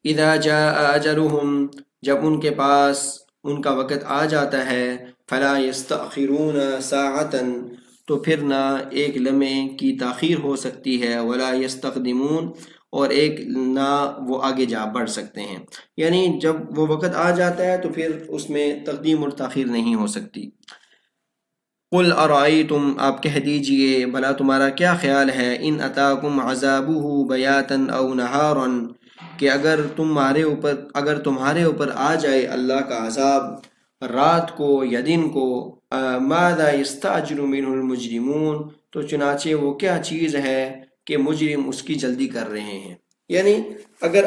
اذا جاء اجلهم، جب ان کے پاس ان کا وقت آ جاتا ہے، فلا يستأخرون ساعة، تو پھر نہ ایک لمحے کی تاخیر ہو سکتی ہے، ولا يستقدمون، اور ایک نہ وہ آگے جا بڑھ سکتے ہیں. یعنی جب وہ وقت آ جاتا ہے تو پھر اس میں تقدیم اور تاخیر نہیں ہو سکتی. قل ارائیتم، آپ کہہ دیجئے بھلا تمہارا کیا خیال ہے، ان اتاکم عذابہ بیاتا او نہارا، کہ اگر تمہارے اوپر آ جائے اللہ کا عذاب رات کو یا دن کو، ماذا یستعجل منہ المجرمون، تو چنانچہ وہ کیا چیز ہے کہ مجرم اس کی جلدی کر رہے ہیں. یعنی اگر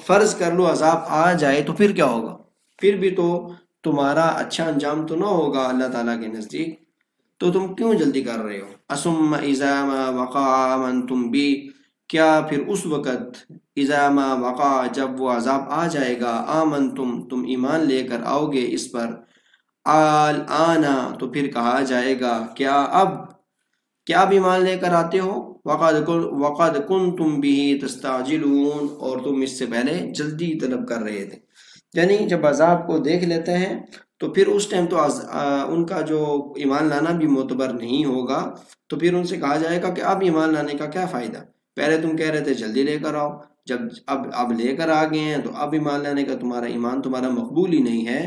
فرض کر لو عذاب آ جائے تو پھر کیا ہوگا؟ پھر بھی تو تمہارا اچھا انجام تو نہ ہوگا اللہ تعالیٰ کے نزدیک، تو تم کیوں جلدی کر رہے ہو؟ اسم اذا ما وقع آمنتم بی، کیا پھر اس وقت اذا ما وقع، جب وہ عذاب آ جائے گا، آمنتم، تم ایمان لے کر آؤ گے اس پر، آنا، تو پھر کہا جائے گا کیا اب ایمان لے کر آتے ہو؟ وقد کنتم به تستعجلون، اور تم اس سے پہلے جلدی طلب کر رہے تھے. یعنی جب عذاب کو دیکھ لیتے ہیں تو پھر اس ٹائم تو ان کا جو ایمان لانا بھی معتبر نہیں ہوگا، تو پھر ان سے کہا جائے گا کہ اب ایمان لانے کا کیا فائدہ؟ پہلے تم کہہ رہے تھے جلدی لے کر آؤ، جب اب لے کر آ گئے ہیں تو اب ایمان لانے کا ایمان تمہارا مقبول ہی نہیں ہے.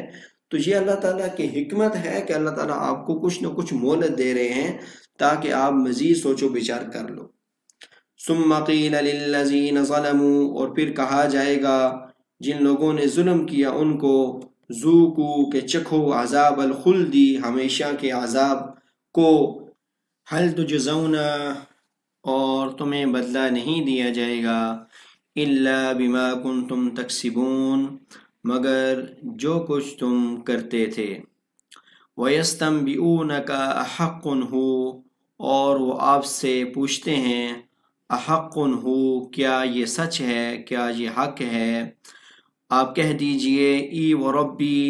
تو یہ اللہ تعالیٰ کی حکمت ہے کہ اللہ تعالیٰ آپ کو کچھ نہ کچھ مہلت دے رہے ہیں تاکہ آپ مزید سوچ و بچار کر لو. ثم قیل للذین ظلموا، اور پھر کہا جائے گا جن لوگوں نے ظلم کیا ان کو، ذوقوا، کہ چکھو، عذاب الخلدی، ہمیشہ کے عذاب کو، هل تجزون، اور تمہیں بدلہ نہیں دیا جائے گا، الا بما کنتم تکسبون، مگر جو کچھ تم کرتے تھے. وَيَسْتَنْبِئُونَكَ أَحَقٌّ هُوَ، اور وہ آپ سے پوچھتے ہیں احق ہو، کیا یہ سچ ہے، کیا یہ حق ہے؟ آپ کہہ دیجئے ای وربی،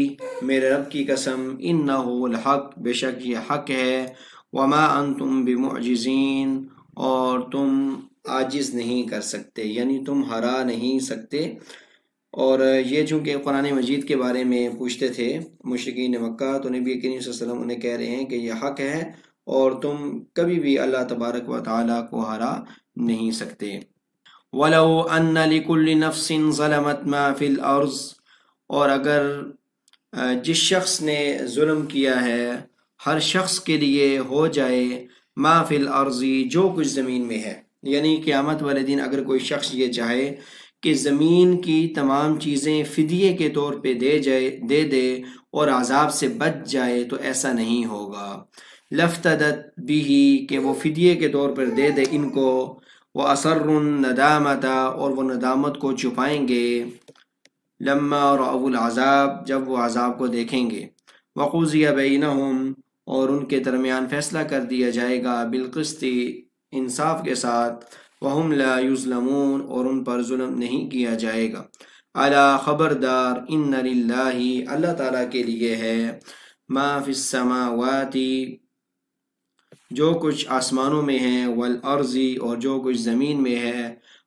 میرے رب کی قسم، انہو الحق، بے شک یہ حق ہے، وما انتم بمعجزین، اور تم عاجز نہیں کر سکتے، یعنی تم ہرا نہیں سکتے. اور یہ چونکہ قرآن مجید کے بارے میں پوچھتے تھے مشرکین مکہ، تو نبی کریم صلی اللہ علیہ وسلم انہیں کہہ رہے ہیں کہ یہ حق ہے اور تم کبھی بھی اللہ تبارک و تعالیٰ کو ہرا نہیں سکتے. وَلَوْ أَنَّ لِكُلِّ نَفْسٍ ظَلَمَتْ مَا فِي الْأَرْضِ، اور اگر جس شخص نے ظلم کیا ہے ہر شخص کے لیے ہو جائے ما فی الارض، جو کچھ زمین میں ہے، یعنی قیامت والے دن اگر کوئی شخص یہ چاہے کہ زمین کی تمام چیزیں فدیے کے طور پہ دے دے اور عذاب سے بچ جائے تو ایسا نہیں ہوگا۔ لفتدت بھی کہ وہ فدیے کے طور پر دے دے ان کو، وہ اسر الندامت اور وہ ندامت کو چھپائیں گے، لما رأوا العذاب جب وہ عذاب کو دیکھیں گے، وقضی بینہم اور ان کے درمیان فیصلہ کر دیا جائے گا بالقسط انصاف کے ساتھ، وہم لا یظلمون اور ان پر ظلم نہیں کیا جائے گا۔ الا خبردار، ان للہ اللہ تعالیٰ کے لیے ہے، ما فی السماوات جو کچھ آسمانوں میں ہے، والارض اور جو کچھ زمین میں ہے،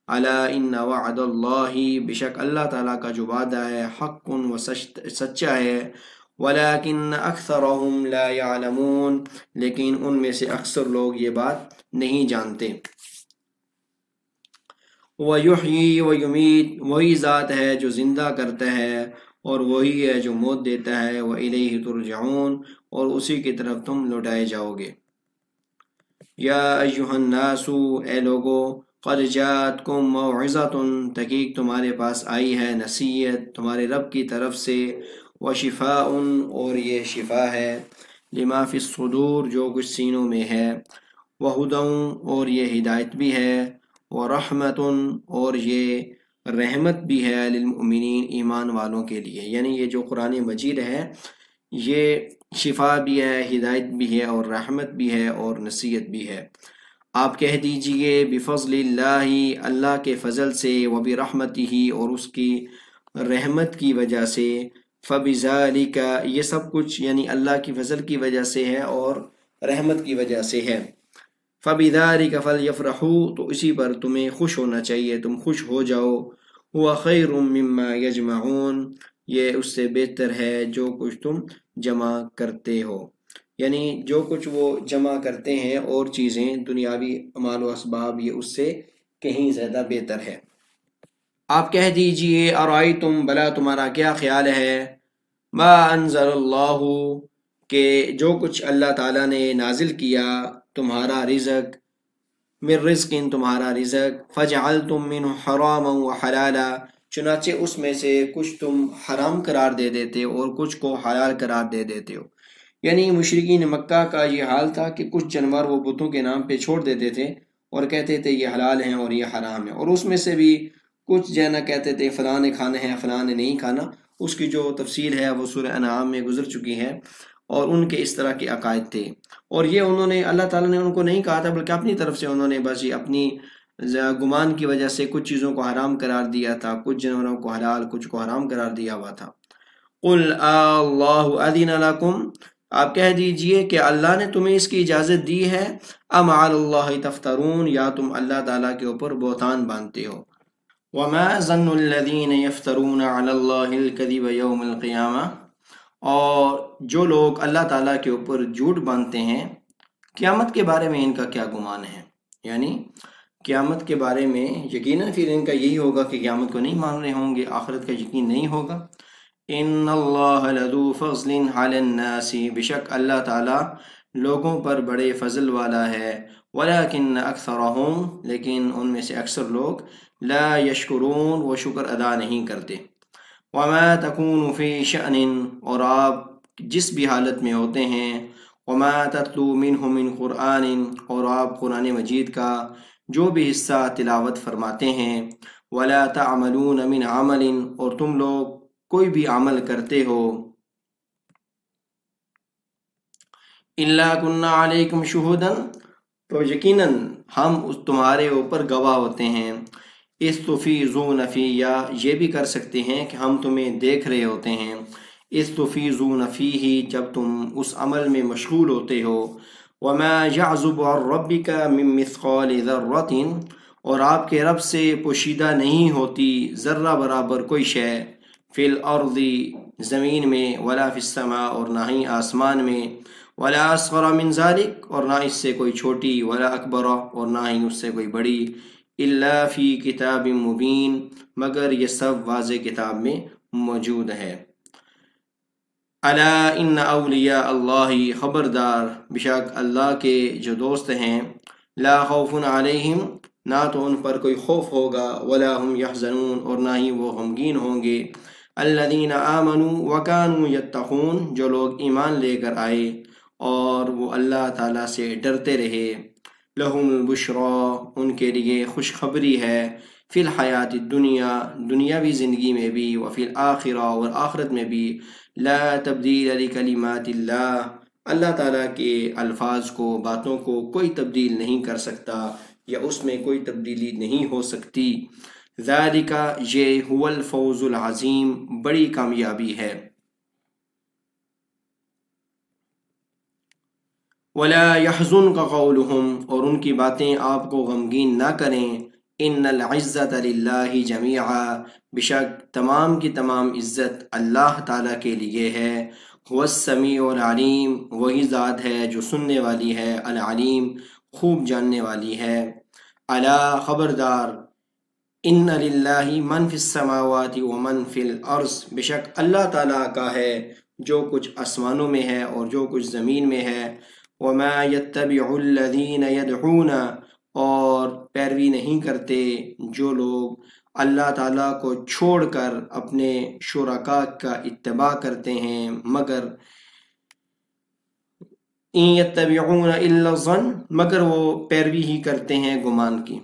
الا ان وعد اللہ بشک اللہ تعالیٰ کا جو وعدہ ہے حق و سچا ہے، ولیکن اکثرهم لا يعلمون لیکن ان میں سے اکثر لوگ یہ بات نہیں جانتے۔ وَيُحْيِي وَيُمِيتُ وہی ذات ہے جو زندہ کرتا ہے اور وہی ہے جو موت دیتا ہے، وَإِلَيْهِ تُرْجَعُونَ اور اسی کی طرف تم لوٹائے جاؤ گے۔ یا ایہا الناس اے لوگو، قد جاءتکم موعظۃ تحقیق تمہارے پاس آئی ہے نصیحت تمہارے رب کی طرف سے، وشفاء اور یہ شفا ہے، لما فی الصدور جو کچھ سینوں میں ہے، وہدی اور یہ ہدایت بھی ہے، ورحمت اور یہ رحمت بھی ہے، للمؤمنین ایمان والوں کے لیے۔ یعنی یہ جو قرآن مجید ہے یہ شفا بھی ہے، ہدایت بھی ہے اور رحمت بھی ہے اور نصیحت بھی ہے۔ آپ کہہ دیجئے بفضل اللہ اللہ کے فضل سے، وبرحمتہ اور اس کی رحمت کی وجہ سے، فبذالک یہ سب کچھ یعنی اللہ کی فضل کی وجہ سے ہے اور رحمت کی وجہ سے ہے، فبذالک فلیفرحوا تو اسی پر تمہیں خوش ہونا چاہیے، تم خوش ہو جاؤ، هو خیر مما یجمعون یہ اس سے بہتر ہے جو کچھ تم جمع کرتے ہو، یعنی جو کچھ وہ جمع کرتے ہیں اور چیزیں دنیاوی مال و اسباب یہ اس سے کہیں زیادہ بہتر ہے۔ آپ کہہ دیجئے ارائیتم بلا تمہارا کیا خیال ہے، ما انزل اللہ کہ جو کچھ اللہ تعالیٰ نے نازل کیا، تمہارا رزق، من رزق تمہارا رزق، فجعلتم منہ حراما وحلالا چنانچہ اس میں سے کچھ تم حرام قرار دے دیتے ہو اور کچھ کو حلال قرار دے دیتے ہو۔ یعنی مشرکین مکہ کا یہ حال تھا کہ کچھ جانور وہ بتوں کے نام پہ چھوڑ دیتے تھے اور کہتے تھے یہ حلال ہیں اور یہ حرام ہے، اور اس میں سے بھی کچھ جو ہے نا کہتے تھے فلاں نے کھانا ہے فلاں نے نہیں کھانا۔ اس کی جو تفصیل ہے وہ سورہ انعام میں گزر چکی ہے، اور ان کے اس طرح کے عقائد تھے، اور یہ انہوں نے اللہ تعالیٰ نے ان کو نہیں کہا تھا بلکہ اپنی طرف سے انہوں نے بس یہ اپنی گمان کی وجہ سے کچھ چیزوں کو حرام قرار دیا تھا، کچھ جانوروں کو حلال کچھ کو حرام قرار دیا ہوا تھا۔ قل اللہ اذن لکم آپ کہہ دیجئے کہ اللہ نے تمہیں اس کی اجازت دی ہے، ام علی اللہ تفترون یا تم اللہ تعالیٰ کے اوپر بہتان باندھتے ہو۔ وما ظن الذین یفترون علی اللہ الکذب یوم القیامہ اور جو لوگ اللہ تعالیٰ کے اوپر جھوٹ باندھتے ہیں قیامت کے بارے میں ان کا کیا گمان ہے، یعنی قیامت کے بارے میں یقیناً پھر ان کا یہی ہوگا کہ قیامت کو نہیں مان رہے ہوں گے، آخرت کا یقین نہیں ہوگا۔ ان اللہ لذو فضل علی الناس بشک اللہ تعالیٰ لوگوں پر بڑے فضل والا ہے، ولیکن اکثرہم لیکن ان میں سے اکثر لوگ لا یشکرون وہ شکر ادا نہیں کرتے۔ وما تکون فی شأن اور آپ جس بھی حالت میں ہوتے ہیں، وما تتلو منہ من قرآن اور آپ قرآن مجید کا جو بھی حصہ تلاوت فرماتے ہیں، ولا تعملون من عمل اور تم لوگ کوئی بھی عمل کرتے ہو، الا کنا علیکم شہودا تو یقیناً ہم تمہارے اوپر گواہ ہوتے ہیں، استفیضون فیہ یہ بھی کر سکتے ہیں کہ ہم تمہیں دیکھ رہے ہوتے ہیں، استفیضون فیہ جب تم اس عمل میں مشغول ہوتے ہو، وما یعزب عن ربک من مثقال ذرۃ اور آپ کے رب سے پوشیدہ نہیں ہوتی ذرہ برابر کوئی شے، فی الارض زمین میں، ولا فی السماء اور نہ ہی آسمان میں، ولا اصغر من ذلک اور نہ اس سے کوئی چھوٹی، ولا اکبر اور نہ ہی اس سے کوئی بڑی، الا فی کتاب مبین مگر یہ سب واضح کتاب میں موجود ہے۔ الا ان اولیاء اللہ خبردار بشک اللہ کے جو دوست ہیں، لا خوف علیہم نہ تو ان پر کوئی خوف ہوگا، ولا هم يحزنون، اور نہ ہی وہ غمگین ہوں گے۔ الذین آمنوا وکانوا یتقون، جو لوگ ایمان لے کر آئے اور وہ اللہ تعالیٰ سے ڈرتے رہے۔ لہم البشرا، ان کے لیے خوشخبری ہے، فی الحیات الدنیا، دنیاوی زندگی میں بھی، وفی الآخرہ، اور آخرت میں بھی، لا تبدیل لکلمات اللہ، اللہ تعالیٰ کے الفاظ کو، باتوں کو کوئی تبدیل نہیں کر سکتا، یا اس میں کوئی تبدیلی نہیں ہو سکتی۔ ذالک، یہ هو الفوز العظیم، بڑی کامیابی ہے۔ ولا يحزنك قولهم، اور ان کی باتیں آپ کو غمگین نہ کریں۔ ان العزت للہ جمیعا، بشک تمام کی تمام عزت اللہ تعالیٰ کے لیے ہے۔ هو السمیع العلیم، وہی ذات ہے جو سننے والی ہے، العلیم، خوب جاننے والی ہے۔ الا، خبردار، ان للہ من فی السماوات ومن فی الارض، بشک اللہ تعالیٰ کا ہے جو کچھ آسمانوں میں ہے اور جو کچھ زمین میں ہے۔ وما يتبع الذین يدعون، اور پیروی نہیں کرتے جو لوگ اللہ تعالیٰ کو چھوڑ کر اپنے شرکاء کا اتباع کرتے ہیں، مگر ان یتبعون الا الظن، مگر وہ پیروی ہی کرتے ہیں گمان کی،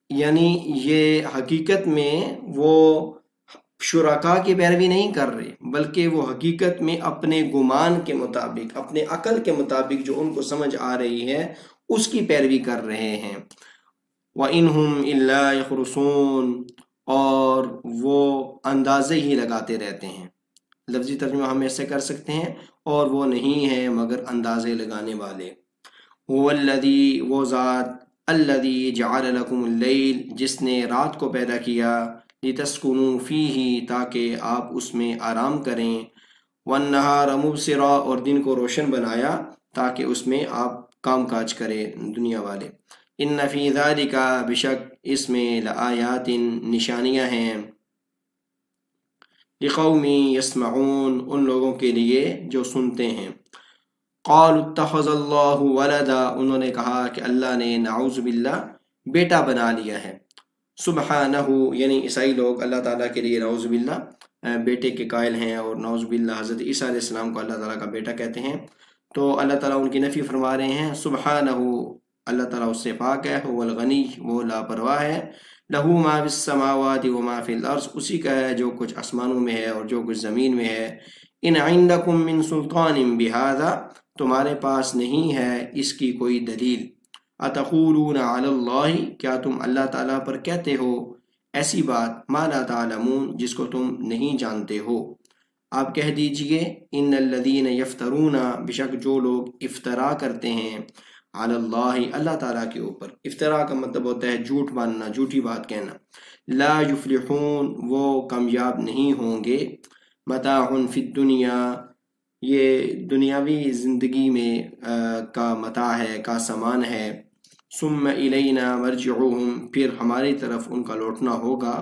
یعنی یہ حقیقت میں وہ شرکاء کی پیروی نہیں کر رہے، بلکہ وہ حقیقت میں اپنے گمان کے مطابق، اپنے عقل کے مطابق جو ان کو سمجھ آ رہی ہے اس کی پیروی کر رہے ہیں۔ وَإِنْهُمْ إِلَّا يَخْرُصُونَ، اور وہ اندازے ہی لگاتے رہتے ہیں۔ لفظی ترجمہ ہم ایسے کر سکتے ہیں، اور وہ نہیں ہیں مگر اندازے لگانے والے۔ هُوَ الَّذِي، وہ ذات، الَّذِي جَعَلَ لَكُمُ اللَّيْلَ، جس نے رات کو پیدا کیا، لِتَسْكُنُوا فِيهِ، تاکہ آپ اس میں آرام کریں، وَالنَّهَارَ مُبْصِرًا، اور دن کو روشن بنایا تاکہ اس میں آپ کام کاج کریں دنیا والے۔ ان فی ذالک، بشک اس میں، لآیات، نشانیاں ہیں، لقوم یسمعون، ان لوگوں کے لیے جو سنتے ہیں۔ قالوا اتخذ اللہ ولدا، انہوں نے کہا کہ اللہ نے، نعوذ باللہ، بیٹا بنا لیا ہے۔ سبحانہ، یعنی عیسائی لوگ اللہ تعالیٰ کے لیے نعوذ باللہ بیٹے کے قائل ہیں، اور نعوذ باللہ حضرت عیسیٰ علیہ السلام کو اللہ تعالیٰ کا بیٹا کہتے ہیں۔ تو اللہ تعالیٰ ان کی نفی فرما رہے ہیں۔ سبحانہ، اللہ تعالیٰ اس سے پاک ہے، هو الغنی، وہ لاپرواہ ہے، لہو ما فی السماوات وما فی الارض، اسی کا ہے جو کچھ آسمانوں میں ہے اور جو کچھ زمین میں ہے۔ ان عندکم من سلطان بہذا، تمہارے پاس نہیں ہے اس کی کوئی دلیل۔ اتقولون علی اللہ، کیا تم اللہ تعالیٰ پر کہتے ہو ایسی بات، ما لا تعلمون، جس کو تم نہیں جانتے ہو۔ آپ کہہ دیجئے، ان الذین یفترون، بشک جو لوگ افترا کرتے ہیں، علی اللہ، اللہ تعالیٰ کے اوپر، افطرا کا مطلب ہوتا ہے جھوٹ باندھنا، جھوٹی بات کہنا، لا یفلحون، وہ کامیاب نہیں ہوں گے، متاع فی الدنیا، یہ دنیاوی زندگی میں کا متاع ہے، کا سامان ہے، ثم الینا مرجعہم، پھر ہماری طرف ان کا لوٹنا ہوگا،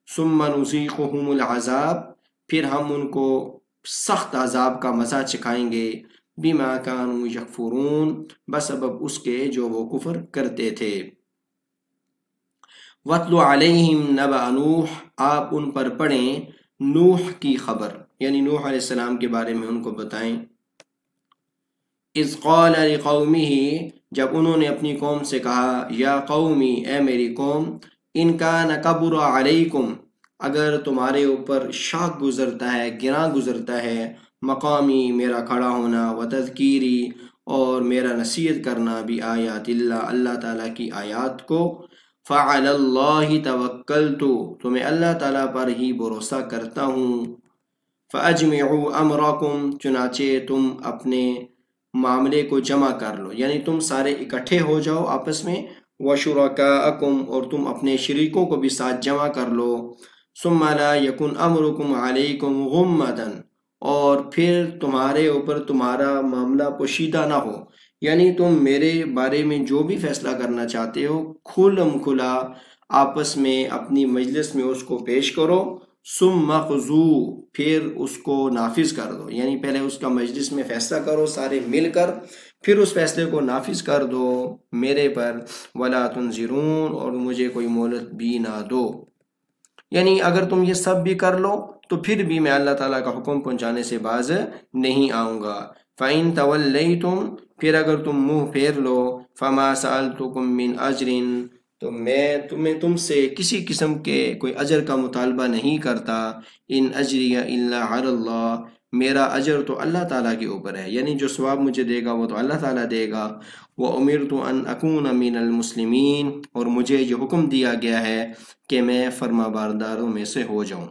ثم نذیقہم العذاب، پھر ہم ان کو سخت عذاب کا مزہ چکھائیں گے، بما کانوا یکفرون، بسبب اس کے جو وہ کفر کرتے تھے۔ وَاتْلُ عَلَيْهِمْ نَبَأَ نُوحٍ، آپ ان پر پڑھیں نوح کی خبر، یعنی نوح علیہ السلام کے بارے میں ان کو بتائیں۔ اذ قال لقومه، جب انہوں نے اپنی قوم سے کہا، یا قومی، اے میری قوم، ان کان کبر علیکم، اگر تمہارے اوپر شاق گزرتا ہے، گراں گزرتا ہے، مقامی، میرا کھڑا ہونا، و تذکیری، اور میرا نصیحت کرنا، بھی آیات اللہ، اللہ تعالیٰ کی آیات کو، فعلی اللہ توکلت، تو میں اللہ تعالیٰ پر ہی بھروسہ کرتا ہوں، فاجمعوا امرکم، چنانچہ تم اپنے معاملے کو جمع کر لو، یعنی تم سارے اکٹھے ہو جاؤ آپس میں، وشرکاءکم، اور تم اپنے شریکوں کو بھی ساتھ جمع کر لو، ثم لا یکن امرکم علیکم غمۃ، اور پھر تمہارے اوپر تمہارا معاملہ پوشیدہ نہ ہو، یعنی تم میرے بارے میں جو بھی فیصلہ کرنا چاہتے ہو کھلم کھلا آپس میں اپنی مجلس میں اس کو پیش کرو، ثم خذو، پھر اس کو نافذ کر دو، یعنی پہلے اس کا مجلس میں فیصلہ کرو سارے مل کر، پھر اس فیصلے کو نافذ کر دو میرے پر، ولا تنظرون، اور مجھے کوئی مہلت بھی نہ دو، یعنی اگر تم یہ سب بھی کر لو تو پھر بھی میں اللہ تعالیٰ کا حکم پہنچانے سے باز نہیں آؤں گا۔ فَإِن تَوَلَّيْتُمْ، پھر اگر تم منہ پھیر لو، فَمَا سَأَلْتُكُم مِّنْ أَجْرٍ، تو میں تم سے کسی قسم کے کوئی اجر کا مطالبہ نہیں کرتا، ان اجری الا علی اللہ، میرا اجر تو اللہ تعالیٰ کے اوپر ہے، یعنی جو ثواب مجھے دے گا وہ تو اللہ تعالیٰ دے گا۔ وَأُمِرْتُ أَنْ أَكُونَ مِنَ الْمُسْلِمِينَ، اور مجھے یہ حکم دیا گیا ہے کہ میں فرما برداروں میں سے ہو جاؤں۔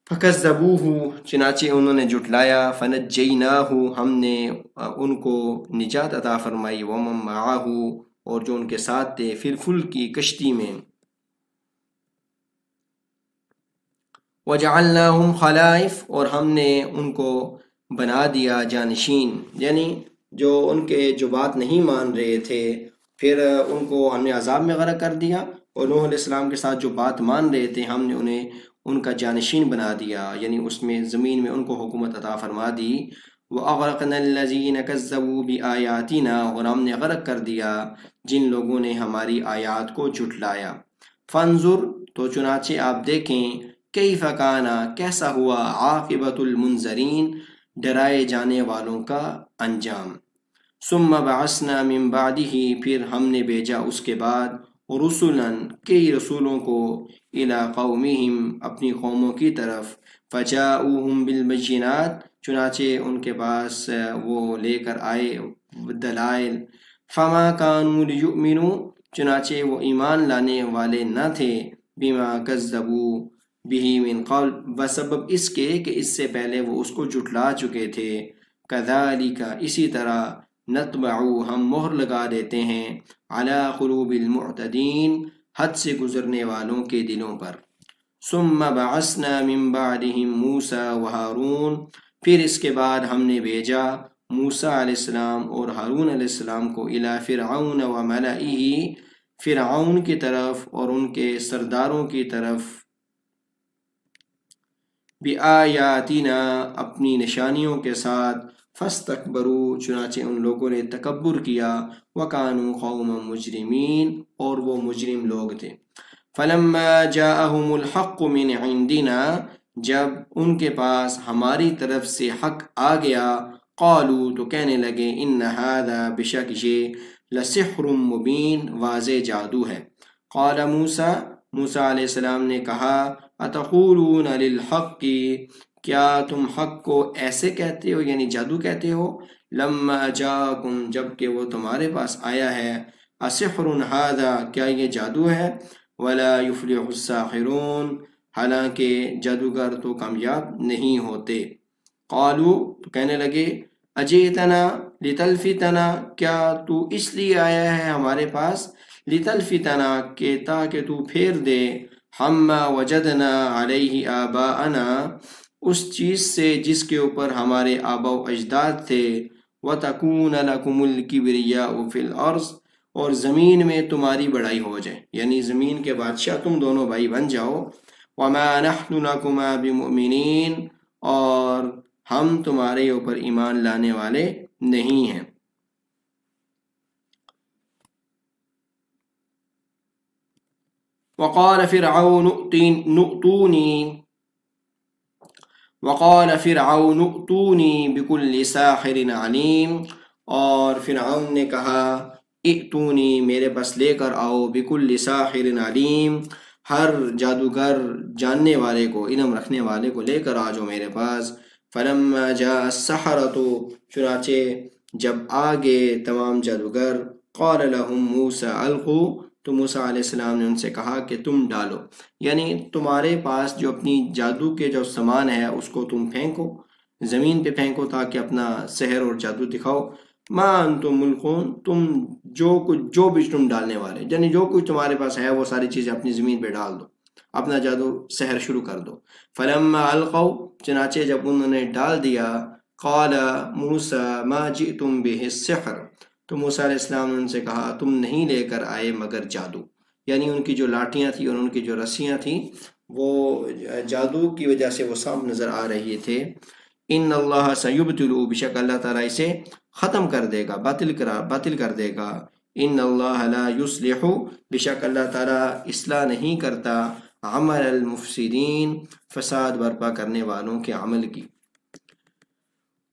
فَكَذَّبُوهُ، چنانچہ انہوں نے جھٹلایا، فَنَجَّيْنَاهُ، ہم نے ان کو نجات عطا فرمائی، وَمَن مَّعَهُ، اور جو ان کے ساتھ تھے، فی الفلک کی کشتی میں، وَجَعَلْنَاهُمْ خَلَائِفَ، اور ہم نے ان کو بنا دیا جانشین، یعنی جو ان کے جو بات نہیں مان رہے تھے، پھر ان کو ہم نے عذاب میں غرق کر دیا، اور نوح علیہ السلام کے ساتھ جو بات مان رہے تھے ہم نے انہیں ان کا جانشین بنا دیا، یعنی اس میں زمین میں ان کو حکومت عطا فرما دی۔ وَأَغْرَقْنَا الَّذِينَ كَذَّبُوا بِآيَاتِنَا، اور ہم نے غرق کر دیا جن لوگوں نے ہماری آیات کو جھٹلایا۔ فَانظُرْ، تو چنانچہ آپ دیکھیں، کیف کان، کیسا ہوا، عاقبۃ المنذرین، ڈرائے جانے والوں کا انجام۔ ثم بعثنا من بعدہ، پھر ہم نے بھیجا اس کے بعد، رسلاً، کئی رسولوں کو، الی قومہم، اپنی قوموں کی طرف، فجاؤہم بالبینات، چنانچہ ان کے پاس وہ لے کر آئے دلائل، فما کانوا لیؤمنوا، چنانچہ وہ ایمان لانے والے نہ تھے، بما کذبوا بہ من قبل، بسبب اس کے کہ اس سے پہلے وہ اس کو جھٹلا چکے تھے۔ کذالک، اسی طرح، نطبع، ہم مہر لگا دیتے ہیں، علی قلوب المعتدین، حد سے گزرنے والوں کے دلوں پر۔ ثم بعثنا من بعدہم موسیٰ وہارون، پھر اس کے بعد ہم نے بھیجا موسیٰ علیہ السلام اور ہارون علیہ السلام کو، الی فرعون وملئہ، فرعون کی طرف اور ان کے سرداروں کی طرف، بآیاتنا، اپنی نشانیوں کے ساتھ، فاستکبروا، چنانچہ ان لوگوں نے تکبر کیا، وکانوا قوما مجرمین، اور وہ مجرم لوگ تھے۔ فلما جاءہم الحق من عندنا، جب ان کے پاس ہماری طرف سے حق آ گیا، قالوا، تو کہنے لگے، ان ھذا، بشک یہ، لسحر مبین، واضح جادو ہے۔ قال موسیٰ، موسیٰ علیہ السلام نے کہا، اتقولون للحق، کیا تم حق کو ایسے کہتے ہو، یعنی جادو کہتے ہو، لما جاءکم، جب کہ وہ تمہارے پاس آیا ہے، اسحر ھذا، کیا یہ جادو ہے، ولا یفلح الساحرون، حالانکہ جادوگر تو کامیاب نہیں ہوتے۔ قالوا، تو کہنے لگے، اجئتنا لتلفتنا، کیا تو اس لیے آیا ہے ہمارے پاس، لتلفتنا، کہ تاکہ تو پھیر دے، ہما وجدنا علیہ آباءنا، اس چیز سے جس کے اوپر ہمارے آبا و اجداد تھے، وَتَكُونَ لَكُمُ الْكِبْرِيَاءُ فِي الْأَرْضِ، اور زمین میں تمہاری بڑائی ہو جائے، یعنی زمین کے بادشاہ تم دونوں بھائی بن جاؤ، وَمَا نَحْنُ لَكُمَا بِمُؤْمِنِينَ، اور ہم تمہارے اوپر ایمان لانے والے نہیں ہیں۔ وقال فرعون ائتونی بکل ساحر علیم، اور فرعون نے کہا، ائتونی، میرے پاس لے کر آؤ، بکل ساحر علیم، ہر جادوگر جاننے والے کو، علم رکھنے والے کو لے کر آ جاؤ میرے پاس۔ فلما جاء السحرۃ، چنانچہ جب آگے تمام جادوگر، قال لهم موسیٰ القوا، تو موسیٰ علیہ السلام نے ان سے کہا کہ تم ڈالو، یعنی تمہارے پاس جو اپنی جادو کے جو سامان ہے اس کو تم پھینکو، زمین پہ پھینکو، تاکہ اپنا سحر اور جادو دکھاؤ۔ ما انتم ملقون، تم جو بھی تم ڈالنے والے، یعنی جو کچھ تمہارے پاس ہے وہ ساری چیزیں اپنی زمین پہ ڈال دو، اپنا جادو سحر شروع کر دو۔ فلما القوا، چنانچہ جب انہوں نے ڈال دیا، قال موسیٰ ما جئتم بہ السحر، تو موسیٰ علیہ السلام نے ان سے کہا، تم نہیں لے کر آئے مگر جادو، یعنی ان کی جو لاٹیاں تھیں اور ان کی جو رسیاں تھیں وہ جادو کی وجہ سے وہ سانپ نظر آ رہے تھے۔ ان اللہ سیبطلہ، بے شک اللہ تعالیٰ اسے ختم کر دے گا، باطل کر دے گا۔ ان اللہ لا یصلح، بے شک اللہ تعالیٰ اصلاح نہیں کرتا عمل المفسدین، فساد برپا کرنے والوں کے عمل کی۔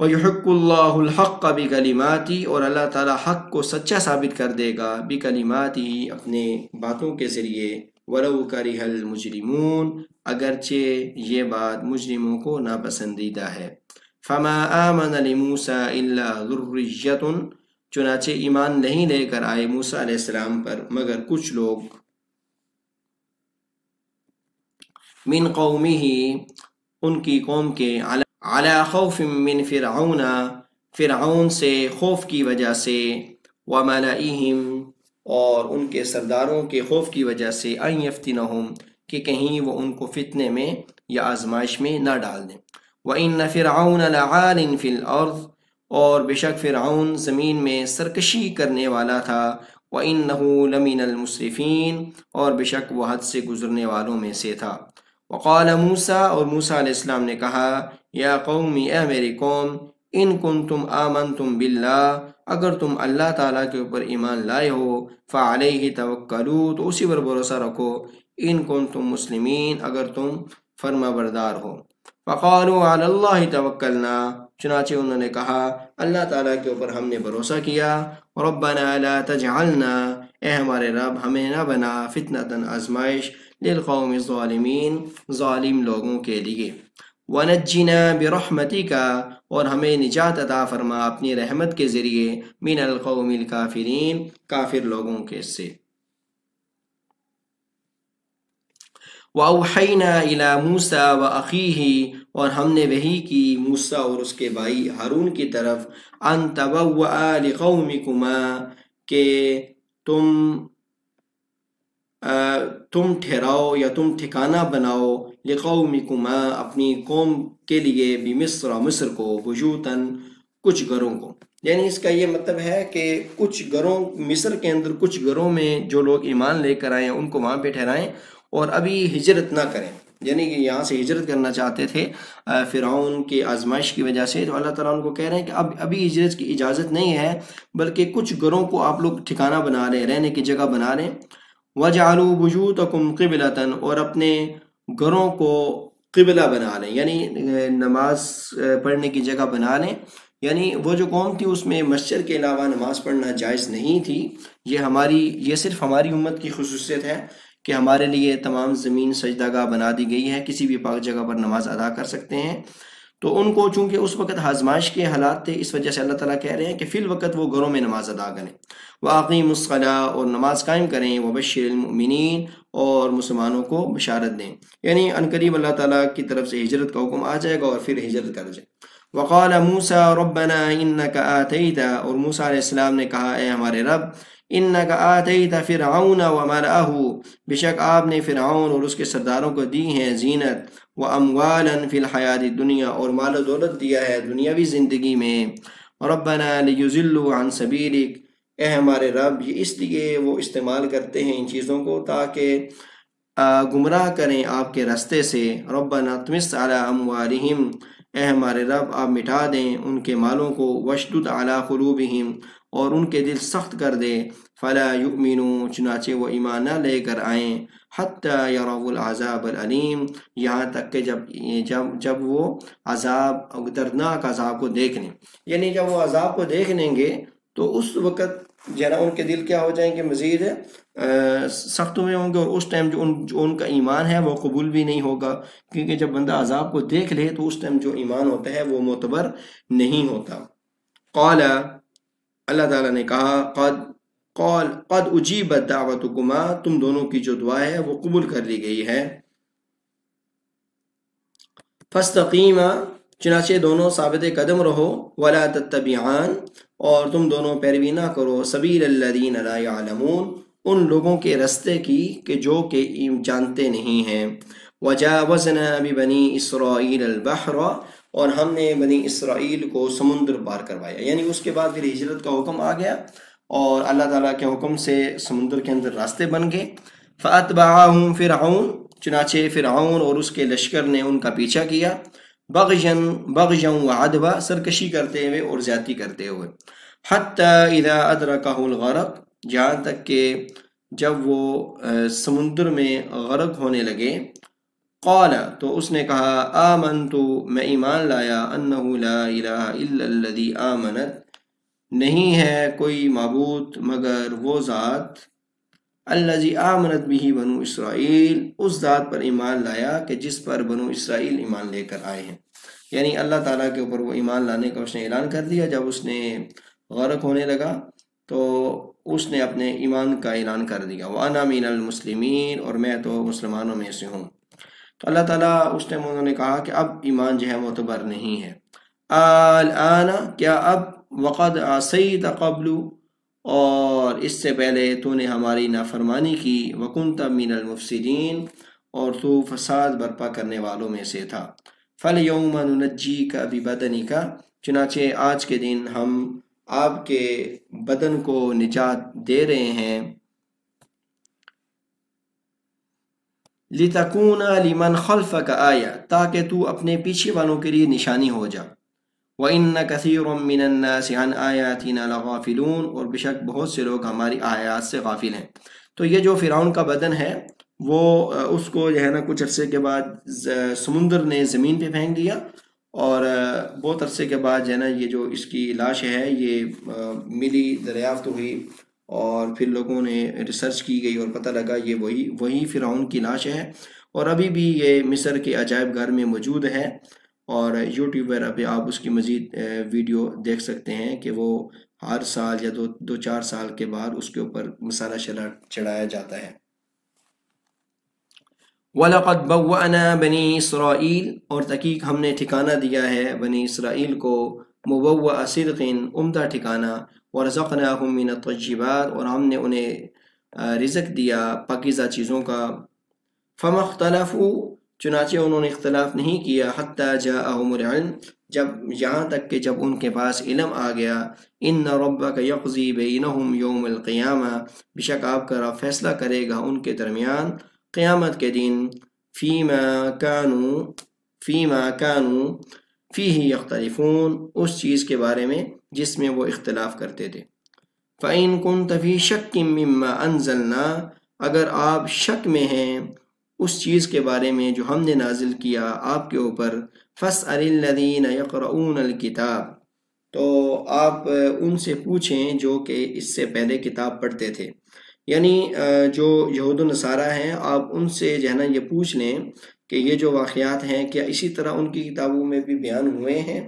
وَيُحِقُّ اللَّهُ الْحَقَّ بِكَلِمَاتِهِ، اور اللہ تعالیٰ حق کو سچا ثابت کر دے گا بِكَلِمَاتِهِ، اپنے باتوں کے ذریعے، وَلَوْ كَرِهَ الْمُجْرِمُونَ، اگرچہ یہ بات مجرموں کو ناپسندیدہ ہے۔ فَمَا آمَنَ لِمُوسَىٰ إِلَّا ذُرِّيَّةٌ، چنانچہ ایمان نہیں لے کر آئے موسیٰ علیہ السلام پر مگر کچھ لوگ، من قومہ، ان کی قوم کے، علی خوف من فرعون، فرعون سے خوف کی وجہ سے، وملئہم، اور ان کے سرداروں کے خوف کی وجہ سے، ان یفتنہم، کہ کہیں وہ ان کو فتنے میں یا آزمائش میں نہ ڈال دیں۔ وَإِنَّ فِرْعَوْنَ لَعَالٍ فِي الْأَرْضِ، اور بے شک فرعون زمین میں سرکشی کرنے والا تھا۔ وَإِنَّهُ لَمِنَ الْمُسْرِفِينَ، اور بے شک وہ حد سے گزرنے والوں میں سے تھا۔ وقال موسیٰ، اور موسیٰ علیہ السلام نے کہا، یا قومی، اے میری قوم، ان کنتم آمنتم باللہ، اگر تم اللہ تعالیٰ کے اوپر ایمان لائے ہو، فعلیہ توکلوا، تو اسی پر بھروسہ رکھو، ان کنتم مسلمین، اگر تم فرما بردار ہو۔ فقالوا علی اللہ توکلنا، چنانچہ انہوں نے کہا اللہ تعالیٰ کے اوپر ہم نے بھروسہ کیا۔ ربنا لا تجعلنا، اے ہمارے رب ہمیں نہ بنا فتنۃ، آزمائش، للقوم الظالمین، ظالم لوگوں کے لیے۔ ونجنا برحمتک، اور ہمیں نجات عطا فرما اپنی رحمت کے ذریعے، من القوم الکافرین، کافر لوگوں کے سے۔ وَأَوْحَيْنَا إِلَى مُوسَىٰ وَأَخِيهِ، اور ہم نے وحی کی موسیٰ اور اس کے بھائی ہارون کی طرف، أَن تَبَوَّآ لِقَوْمِكُمَا، کہ تم ٹھہراؤ یا تم ٹھکانہ بناؤ، لِقَوْمِكُمَا، اپنی قوم کے لیے، بمصر، مصر کو، بُیوتاً، کچھ گھروں کو۔ یعنی اس کا یہ مطلب ہے کہ کچھ گھروں، مصر کے اندر کچھ گھروں میں جو لوگ ایمان لے کر آئے ان کو وہاں پہ ٹھہرائیں، اور ابھی ہجرت نہ کریں۔ یعنی کہ یہاں سے ہجرت کرنا چاہتے تھے فرعون کی آزمائش کی وجہ سے، تو اللہ تعالیٰ ان کو کہہ رہے ہیں کہ ابھی ہجرت کی اجازت نہیں ہے، بلکہ کچھ گھروں کو آپ لوگ ٹھکانہ بنا لیں، رہنے کی جگہ بنا لیں۔ وَجَعَلُوا بُيُوتَكُمْ قِبْلَةً، اور اپنے گھروں کو قبلہ بنا لیں، یعنی نماز پڑھنے کی جگہ بنا لیں۔ یعنی وہ جو قوم تھی اس میں مسجد کے علاوہ نماز پڑھنا جائز نہیں تھی۔ یہ صرف ہماری امت کی خصوصیت ہے کہ ہمارے لیے تمام زمین سجدہ گاہ بنا دی گئی ہے، کسی بھی پاک جگہ پر نماز ادا کر سکتے ہیں۔ تو ان کو چونکہ اس وقت آزمائش کے حالات تھے، اس وجہ سے اللہ تعالیٰ کہہ رہے ہیں کہ فی الوقت وہ گھروں میں نماز ادا کریں۔ وَأَقِیمُوا الصَّلَاةَ، اور نماز قائم کریں، وَبَشِّرِ الْمُؤْمِنِينَ، اور مسلمانوں کو بشارت دیں۔ یعنی عنقریب اللہ تعالیٰ کی طرف سے ہجرت کا حکم آ جائے گا اور پھر ہجرت کر جائے۔ وَقَالَ مُوسَىٰ رَبَّنَا إِنَّكَ آتَيْتَ، اور موسیٰ علیہ السلام نے کہا اے ہمارے رب، إِنَّكَ آتَيْتَ فِرْعَوْنَ وَمَلَأَهُ، بے شک آپ نے فرعون اور اس کے سرداروں کو دی ہیں زینت، وَأَمْوَالًا فِي الْحَيَاةِ الدُّنْيَا، اور مال و دولت دیا ہے دنیاوی زندگی میں۔ رَبَّنَا لِيُضِلُّوا عَن سَبِيلِكَ، اے ہمارے رب یہ اس لیے وہ استعمال کرتے ہیں ان چیزوں کو تاکہ گمراہ کریں آپ کے راستے سے۔ رَبَّنَا اطْمِسْ عَلَىٰ أَمْوَالِهِمْ، اے ہمارے رب آپ مٹا دیں ان کے مالوں کو، وَاشْدُدْ عَلَىٰ قُلُوبِهِمْ، اور ان کے دل سخت کر دے، فَلَا يُؤْمِنُوا، چنانچہ وہ ایمان نہ لے کر آئیں، حَتَّى يَرَوْا الْعَذَابَ الْأَلِيمَ، یہاں تک کہ جب وہ عذاب، دردناک عذاب کو دیکھ لیں۔ یعنی جب وہ عذاب کو دیکھ لیں گے تو اس وقت جو ان کے دل کیا ہو جائیں گے، مزید سخت ہوئے ہوں گے، اور اس ٹائم جو ان کا ایمان ہے وہ قبول بھی نہیں ہوگا، کیونکہ جب بندہ عذاب کو دیکھ لے تو اس ٹائم جو ایمان ہوتا ہے وہ معتبر نہیں ہوتا۔ قال، اللہ تعالیٰ نے کہا، قد اجیبت دعوتکما، تم دونوں کی جو دعا ہے وہ قبول کر لی گئی ہے۔ فاستقیما، چنانچہ دونوں ثابت قدم رہو، ولا تتبعان، اور تم دونوں پیروی نہ کرو، سبیل الذین لا یعلمون، ان لوگوں کے رستے کی کہ جو کہ جانتے نہیں ہیں۔ وجاوزنا ببنی اسرائیل البحر، اور ہم نے بنی اسرائیل کو سمندر پار کروایا۔ یعنی اس کے بعد پھر ہجرت کا حکم آ گیا اور اللہ تعالیٰ کے حکم سے سمندر کے اندر راستے بن گئے۔ فَأَتْبَعَهُمْ فِرْعَوْنُ، چنانچہ فرعون اور اس کے لشکر نے ان کا پیچھا کیا، بغیًا وعدوہ، سرکشی کرتے ہوئے اور زیادتی کرتے ہوئے، حتی اذا ادرکہ الغرق، جہاں تک کہ جب وہ سمندر میں غرق ہونے لگے، قال، تو اس نے کہا، آمنتو، میں ایمان لایا، انہ لا الہ الا الذی آمنت، نہیں ہے کوئی معبود مگر وہ ذات، الذی آمنت بھی بنو اسرائیل، اس ذات پر ایمان لایا کہ جس پر بنو اسرائیل ایمان لے کر آئے ہیں، یعنی اللہ تعالیٰ کے اوپر وہ ایمان لانے کا اس نے اعلان کر دیا۔ جب اس نے غرق ہونے لگا تو اس نے اپنے ایمان کا اعلان کر دیا، وَأَنَا مِنَ الْمُسْلِمِينَ، اور میں تو مسلمانوں میں سے ہوں۔ تو اللہ تعالیٰ اس ٹائم انہوں نے کہا کہ اب ایمان جو ہے معتبر نہیں ہے۔ الآن، کیا اب، وقد عصیت قبل، اور اس سے پہلے تو نے ہماری نافرمانی کی، وکنت من المفسدین، اور تو فساد برپا کرنے والوں میں سے تھا۔ فَالْيَوْمَ نُنَجِّيكَ بِبَدَنِكَ، چنانچہ آج کے دن ہم آپ کے بدن کو نجات دے رہے ہیں، لِتَكُونَ لِمَنْ خَلْفَكَ آیَةً، تاکہ تو اپنے پیچھے والوں کے لیے نشانی ہو جا، وَإِنَّ كَثِيرٌ مِّنَ النَّاسِ عَنْ آيَاتِنَا لَغَافِلُونَ، اور بے شک بہت سے لوگ ہماری آیات سے غافل ہیں۔ تو یہ جو فرعون کا بدن ہے وہ اس کو جو ہے نا کچھ عرصے کے بعد سمندر نے زمین پہ پھینک دیا، اور بہت عرصے کے بعد جو ہے نا یہ جو اس کی لاش ہے یہ ملی، دریافت ہوئی، اور پھر لوگوں نے ریسرچ کی گئی اور پتہ لگا یہ وہی فرعون کی لاش ہے، اور ابھی بھی یہ مصر کے عجائب گھر میں موجود ہے، اور یوٹیوب پر ابھی آپ اس کی مزید ویڈیو دیکھ سکتے ہیں کہ وہ ہر سال یا دو چار سال کے بعد اس کے اوپر مسالہ چڑھایا جاتا ہے۔ وَلَقَدْ بَوَّأْنَا بَنِي اسرائیل، اور تحقیق ہم نے ٹھکانہ دیا ہے بنی اسرائیل کو، مبوّأ صدق، عمدہ ٹھکانہ، وَرَزَقْنَاهُم مِّنَ الطَّيِّبَاتِ، اور ہم نے انہیں رزق دیا پاکیزہ چیزوں کا، فَمَا اخْتَلَفُوا، چنانچہ انہوں نے اختلاف نہیں کیا، حَتَّى جَاءَهُمُ الْعِلْمُ، یہاں تک کہ جب ان کے پاس علم آ گیا، إِنَّ رَبَّكَ يَقْضِي بَيْنَهُمْ يَوْمَ الْقِيَامَةِ، بے شک آپ کا رب فیصلہ کرے گا ان کے درمیان قیامت کے دن، فیما کانوا فیہ یختلفون، اس چیز کے بارے میں جس میں وہ اختلاف کرتے تھے۔ فَإِن كُنتَ فِي شَكٍّ مِّمَّا أَنزَلْنَا، اگر آپ شک میں ہیں اس چیز کے بارے میں جو ہم نے نازل کیا آپ کے اوپر، فَاسْأَلِ الَّذِينَ يَقْرَؤُونَ الْكِتَابَ، تو آپ ان سے پوچھیں جو کہ اس سے پہلے کتاب پڑھتے تھے، یعنی جو یہود و نصارہ ہیں، آپ ان سے جو ہے نا یہ پوچھ لیں کہ یہ جو واقعات ہیں کیا اسی طرح ان کی کتابوں میں بھی بیان ہوئے ہیں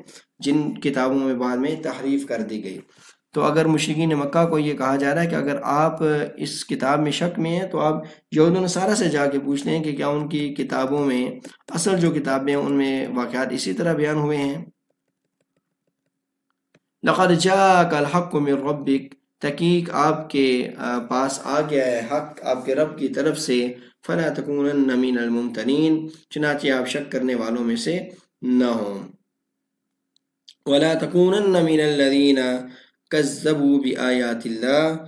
جن کتابوں میں بعد میں تحریف کر دی گئی۔ تو اگر مشرکین مکہ کو یہ کہا جا رہا ہے کہ اگر آپ اس کتاب میں شک میں ہیں تو آپ یہود و نصارہ سے جا کے پوچھ لیں کہ کیا ان کی کتابوں میں، اصل جو کتابیں ان میں واقعات اسی طرح بیان ہوئے ہیں۔ لَقَدْ جَاءَكَ الْحَقُّ مِنْ رَبِّكَ، تحقیق آپ کے پاس آ گیا ہے حق آپ کے رب کی طرف سے، فَلَا تَكُونَنَّ مِنَ الْمُمْتَرِينَ، چنانچہ آپ شک کرنے والوں میں سے نہ ہوں۔ وَلَا تَكُونَنَّ مِنَ الَّذِينَ كَذَّبُوا بِآيَاتِ اللَّهِ،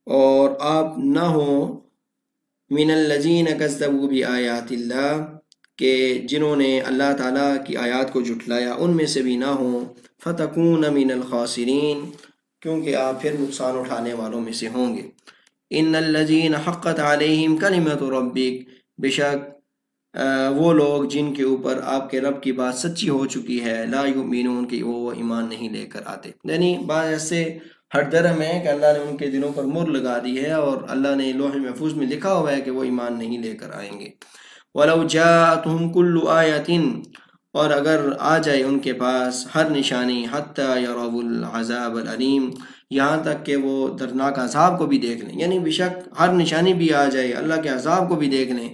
اور آپ نہ ہوں من الذین کذبوا بآیات اللہ، کہ جنہوں نے اللہ تعالیٰ کی آیات کو جھٹلایا، ان میں سے بھی نہ ہوں، فتکون من الخاسرین، کیونکہ آپ پھر نقصان اٹھانے والوں میں سے ہوں گے۔ ان الذین حقت علیہم کلمۃ ربک، بے شک وہ لوگ جن کے اوپر آپ کے رب کی بات سچی ہو چکی ہے، لا یؤمنون، کہ وہ ایمان نہیں لے کر آتے، یعنی بعض ایسے ہر درم ہے کہ اللہ نے ان کے دلوں پر مہر لگا دی ہے اور اللہ نے لوح محفوظ میں لکھا ہوا ہے کہ وہ ایمان نہیں لے کر آئیں گے۔ وَلَوْ جَاءَتْهُمْ كُلُّ آیَةٍ، اور اگر آ جائے ان کے پاس ہر نشانی، حَتَّى يَرَوْا الْعَذَابَ الْأَلِيمَ، یہاں تک کہ وہ دردناک عذاب کو بھی دیکھ لیں، یعنی بے شک ہر نشانی بھی آ جائے، اللہ کے عذاب کو بھی دیکھ لیں،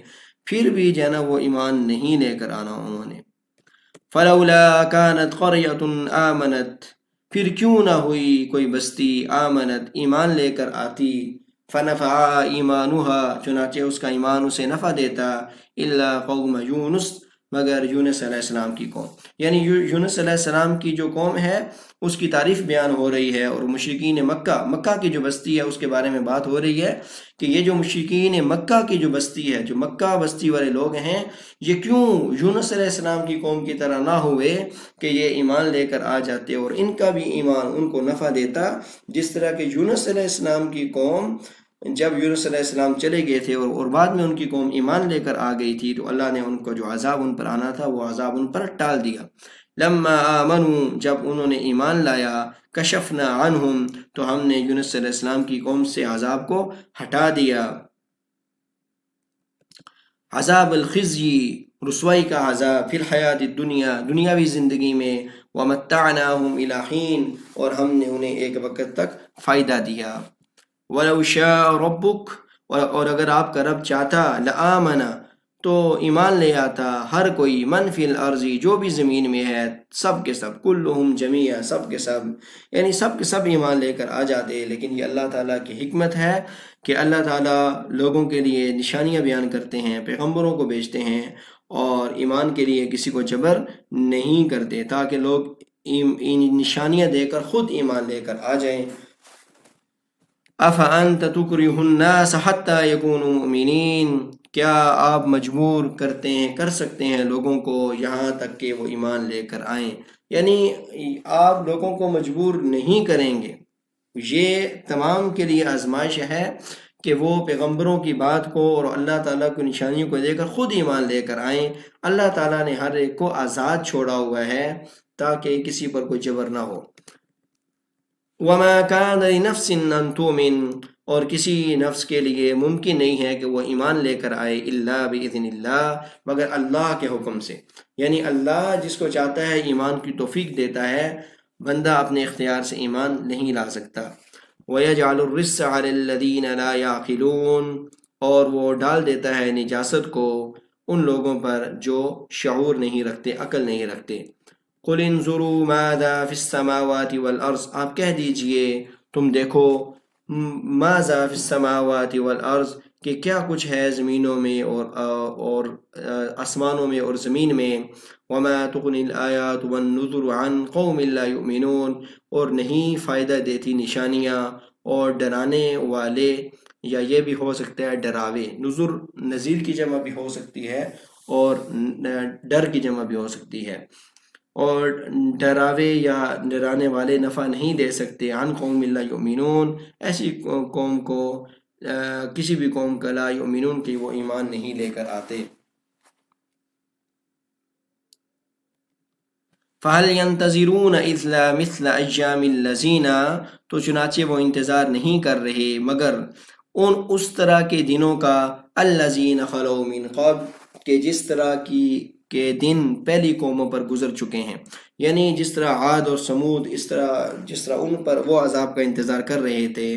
پھر بھی جو ہے نا وہ ایمان نہیں لے کر آنا انہوں نے۔ فَلَوْلَا كَانَتْ قَرْيَةٌ آمَنَتْ، پھر کیوں نہ ہوئی کوئی بستی، آمنت، ایمان لے کر آتی، فَنَفَعَ ایمانُهَا، چنانچہ اس کا ایمان اسے نفع دیتا، إِلَّا قَوْمَ یونس، مگر یونس علیہ السلام کی قوم، یعنی یونس علیہ السلام کی جو قوم ہے اس کی تعریف بیان ہو رہی ہے، اور مشرکین مکہ کی جو بستی ہے اس کے بارے میں بات ہو رہی ہے کہ یہ جو مشرکین مکہ کی جو بستی ہے، جو مکہ بستی والے لوگ ہیں، یہ کیوں یونس علیہ السلام کی قوم کی طرح نہ ہوئے کہ یہ ایمان لے کر آ جاتے اور ان کا بھی ایمان ان کو نفع دیتا، جس طرح کہ یونس علیہ السلام کی قوم جب یونس علیہ السلام چلے گئے تھے اور بعد میں ان کی قوم ایمان لے کر آ گئی تھی، تو اللہ نے ان کو جو عذاب ان پر آنا تھا وہ عذاب ان پر ٹال دیا۔ لما آمنوا، جب انہوں نے ایمان لایا، کشفنا عنہم، تو ہم نے یونس علیہ السلام کی قوم سے عذاب کو ہٹا دیا۔ عذاب الخزی، رسوائی کا عذاب، فی الحیات الدنیا، دنیاوی زندگی میں، ومتعناہم الی حین، اور ہم نے انہیں ایک وقت تک فائدہ دیا۔ وَلَوْ شَاءَ رَبُّكَ، اور اگر آپ کا رب چاہتا، لَآمَنَ، تو ایمان لے آتا ہر کوئی، من فی الارض، جو بھی زمین میں ہے، سب کے سب، کلہم جمیعا، سب کے سب، یعنی سب کے سب ایمان لے کر آ جاتے، لیکن یہ اللہ تعالیٰ کی حکمت ہے کہ اللہ تعالیٰ لوگوں کے لیے نشانیاں بیان کرتے ہیں، پیغمبروں کو بھیجتے ہیں، اور ایمان کے لیے کسی کو جبر نہیں کرتے، تاکہ لوگ نشانیاں دے کر خود ایمان لے کر آ جائیں۔ أَفَأَنْتَ تُكْرِهُ النَّاسَ حَتَّى يَكُونُوا مُؤْمِنِينَ، کیا آپ مجبور کر سکتے ہیں لوگوں کو یہاں تک کہ وہ ایمان لے کر آئیں، یعنی آپ لوگوں کو مجبور نہیں کریں گے۔ یہ تمام کے لیے آزمائش ہے کہ وہ پیغمبروں کی بات کو اور اللہ تعالیٰ کو نشانیوں کو دے کر خود ایمان لے کر آئیں۔ اللہ تعالیٰ نے ہر ایک کو آزاد چھوڑا ہوا ہے تاکہ کسی پر کوئی جبر نہ ہو۔ وَمَا كَانَ لِنَفْسٍ أَن تُؤْمِنَ، اور کسی نفس کے لیے ممکن نہیں ہے کہ وہ ایمان لے کر آئے، إِلَّا بِإِذْنِ اللَّهِ، مگر اللہ کے حکم سے، یعنی اللہ جس کو چاہتا ہے ایمان کی توفیق دیتا ہے، بندہ اپنے اختیار سے ایمان نہیں لا سکتا۔ وَيَجْعَلُ الرِّجْسَ عَلَى الَّذِينَ لَا يَعْقِلُونَ، اور وہ ڈال دیتا ہے نجاست کو ان لوگوں پر جو شعور نہیں رکھتے، عقل نہیں رکھتے۔ قُلْ انظُرُوا مَاذَا فِي السَّمَاوَاتِ وَالْأَرْضِ، آپ کہہ دیجئے تم دیکھو، مَاذَا فِي السَّمَاوَاتِ وَالْأَرْضِ، کہ کیا کچھ ہے زمینوں میں اور آسمانوں میں اور زمین میں۔ وَمَا تُغْنِ الْآيَاتُ وَالنُّذُرُ عَنْ قَوْمٍ لَا يُؤْمِنُونَ، اور نہیں فائدہ دیتی نشانیاں اور ڈرانے والے، یا یہ بھی ہو سکتا ہے ڈراوے، نذر نذیر کی جمع بھی ہو سکتی ہے اور ڈر کی جمع بھی ہو سکتی ہے، اور ڈراوے یا ڈرانے والے نفع نہیں دے سکتے۔ عن قوم لا یؤمنون، ایسی قوم کو، کسی بھی قوم کا، لا یؤمنون کی وہ ایمان نہیں لے کر آتے۔ فَهَلْ يَنْتَظِرُونَ إِلَّا مِثْلَ أَيَّامِ الَّذِينَ، تو چنانچہ وہ انتظار نہیں کر رہے مگر اس طرح کے دنوں کا، الَّذِينَ خَلَوْا مِن قَبْلُ، کہ جس طرح کے دن پہلی قوموں پر گزر چکے ہیں، یعنی جس طرح عاد اور سمود، جس طرح ان پر وہ عذاب کا انتظار کر رہے تھے،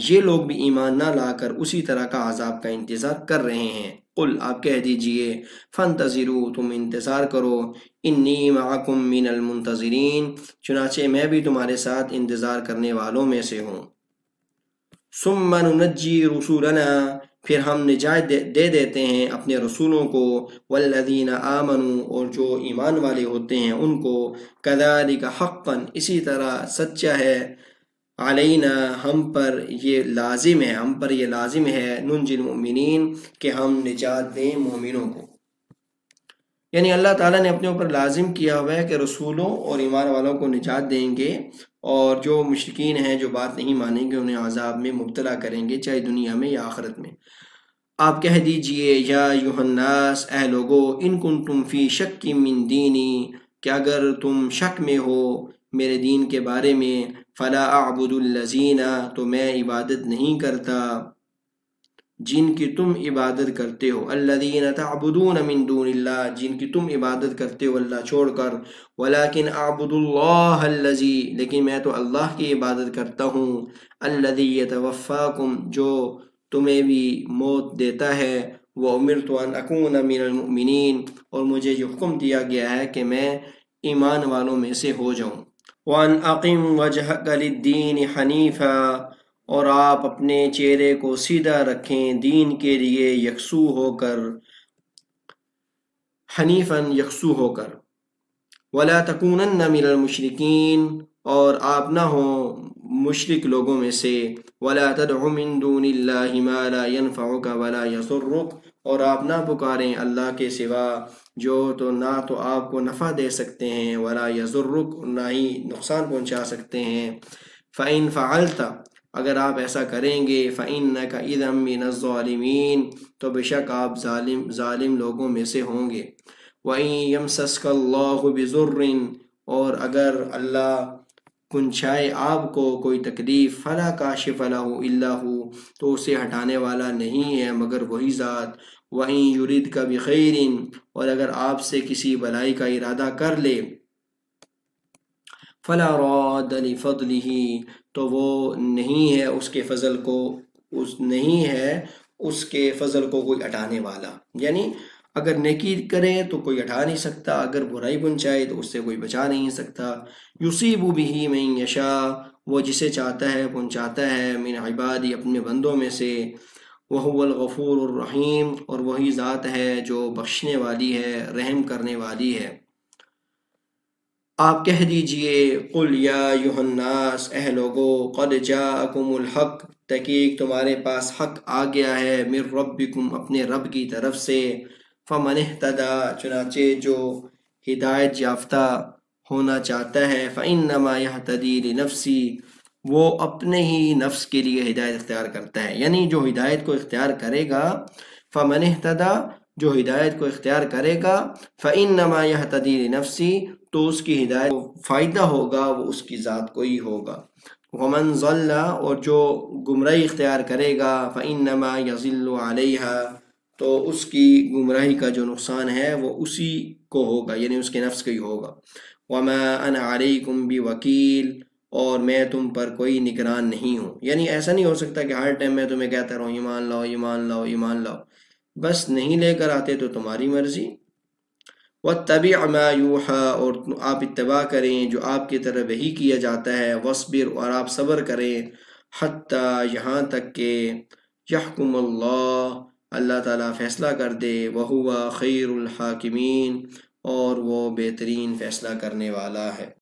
یہ لوگ بھی ایمان نہ لا کر اسی طرح کا عذاب کا انتظار کر رہے ہیں۔ قل، آپ کہہ دیجئے، فانتظروا، تم انتظار کرو، انی معکم من المنتظرین، چنانچہ میں بھی تمہارے ساتھ انتظار کرنے والوں میں سے ہوں۔ ثم ننجی رسولنا، پھر ہم نجات دے دیتے ہیں اپنے رسولوں کو، والذین آمنوا، اور جو ایمان والے ہوتے ہیں ان کو، کذالک حقا، اسی طرح سچا ہے، علینا، ہم پر یہ لازم ہے، ننجی المؤمنین، کہ ہم نجات دیں مومنوں کو۔ یعنی اللہ تعالیٰ نے اپنے اوپر لازم کیا ہوا ہے کہ رسولوں اور ایمان والوں کو نجات دیں گے، اور جو مشرکین ہیں جو بات نہیں مانیں گے انہیں عذاب میں مبتلا کریں گے، چاہے دنیا میں یا آخرت میں۔ آپ کہہ دیجئے، یا ایھا الناس، اے لوگو، ان کنتم فی شک من دینی، کہ اگر تم شک میں ہو میرے دین کے بارے میں، فلا اعبد الذین، تو میں عبادت نہیں کرتا جن کی تم عبادت کرتے ہو، الذین تعبدون من دون اللہ، جن کی تم عبادت کرتے ہو اللہ چھوڑ کر، ولیکن اعبد اللہ الذی، لیکن میں تو اللہ کی عبادت کرتا ہوں، الذی یتوفاکم، جو تمہیں بھی موت دیتا ہے، وامرت ان اکون من المؤمنین، اور مجھے یہ حکم دیا گیا ہے کہ میں ایمان والوں میں سے ہو جاؤں، وان اقم وجہک للدین حنیفا، اور آپ اپنے چہرے کو سیدھا رکھیں دین کے لیے یکسو ہو کر، حنیفاً یکسو ہو کر، ولا تکونن من المشرکین، اور آپ نہ ہو مشرک لوگوں میں سے، ولا تدع من دون اللہ ما لا ينفعک ولا یضرک، اور آپ نہ پکاریں اللہ کے سوا جو تو نہ تو آپ کو نفع دے سکتے ہیں ولا یضرک، نہ ہی نقصان پہنچا سکتے ہیں۔ فَإِن فَعَلْتَ، اگر آپ ایسا کریں گے، فَإِنَّكَ إِذًا مِّنَ الظَّالِمِينَ، تو بے شک آپ ظالم لوگوں میں سے ہوں گے۔ وَإِن يَمْسَسْكَ اللَّهُ بِضُرٍّ، اور اگر اللہ پہنچائے آپ کو کوئی تکلیف، فَلَا كَاشِفَ لَهُ إِلَّا هُوَ، تو اسے ہٹانے والا نہیں ہے مگر وہی ذات۔ وَإِن يُرِدْكَ بِخَيْرٍ، اور اگر آپ سے کسی بلائی کا ارادہ کر لے، فَلَا رَادَّ لِفَضْلِهِ، تو وہ نہیں ہے اس کے فضل کو، نہیں ہے اس کے فضل کو کوئی ہٹانے والا۔ یعنی اگر نیکی کرے تو کوئی ہٹا نہیں سکتا، اگر برائی پہنچائے تو اس سے کوئی بچا نہیں سکتا۔ یصیب بہ من یشاء، وہ جسے چاہتا ہے پہنچاتا ہے، من عبادی، اپنے بندوں میں سے، وہو الغفور الرحیم، اور وہی ذات ہے جو بخشنے والی ہے، رحم کرنے والی ہے۔ آپ کہہ دیجئے، قل یا ایھا الناس، اے لوگو، قد جاءکم الحق، تحقیق تمہارے پاس حق آ گیا ہے، من ربکم، اپنے رب کی طرف سے، فمن اہتدی، چنانچہ جو ہدایت یافتہ ہونا چاہتا ہے، فانما یہتدی لنفسی، وہ اپنے ہی نفس کے لیے ہدایت اختیار کرتا ہے۔ یعنی جو ہدایت کو اختیار کرے گا، فمن اہتدی، جو ہدایت کو اختیار کرے گا، فانما یہتدی لنفسی، تو اس کی ہدایت کو فائدہ ہوگا، وہ اس کی ذات کو ہی ہوگا۔ ومن ضل، اور جو گمراہی اختیار کرے گا، فانما یضل علیہا، تو اس کی گمراہی کا جو نقصان ہے وہ اسی کو ہوگا، یعنی اس کے نفس کو ہی ہوگا۔ وما انا علیکم بوکیل، اور میں تم پر کوئی نگران نہیں ہوں۔ یعنی ایسا نہیں ہو سکتا کہ ہر ٹائم میں تمہیں کہتا رہوں ایمان لاؤ ایمان لاؤ ایمان لاؤ، بس نہیں لے کر آتے تو تمہاری مرضی۔ وَاتَّبِعْ مَا يُوحَىٰ، اور آپ اتباع کریں جو آپ کی طرف وحی کیا جاتا ہے، وَاصْبِرْ، اور آپ صبر کریں، حتیٰ، یہاں تک کہ، یحکم اللہ، اللہ تعالیٰ فیصلہ کر دے، وَهُوَ خَيْرُ الْحَاكِمِينَ، اور وہ بہترین فیصلہ کرنے والا ہے۔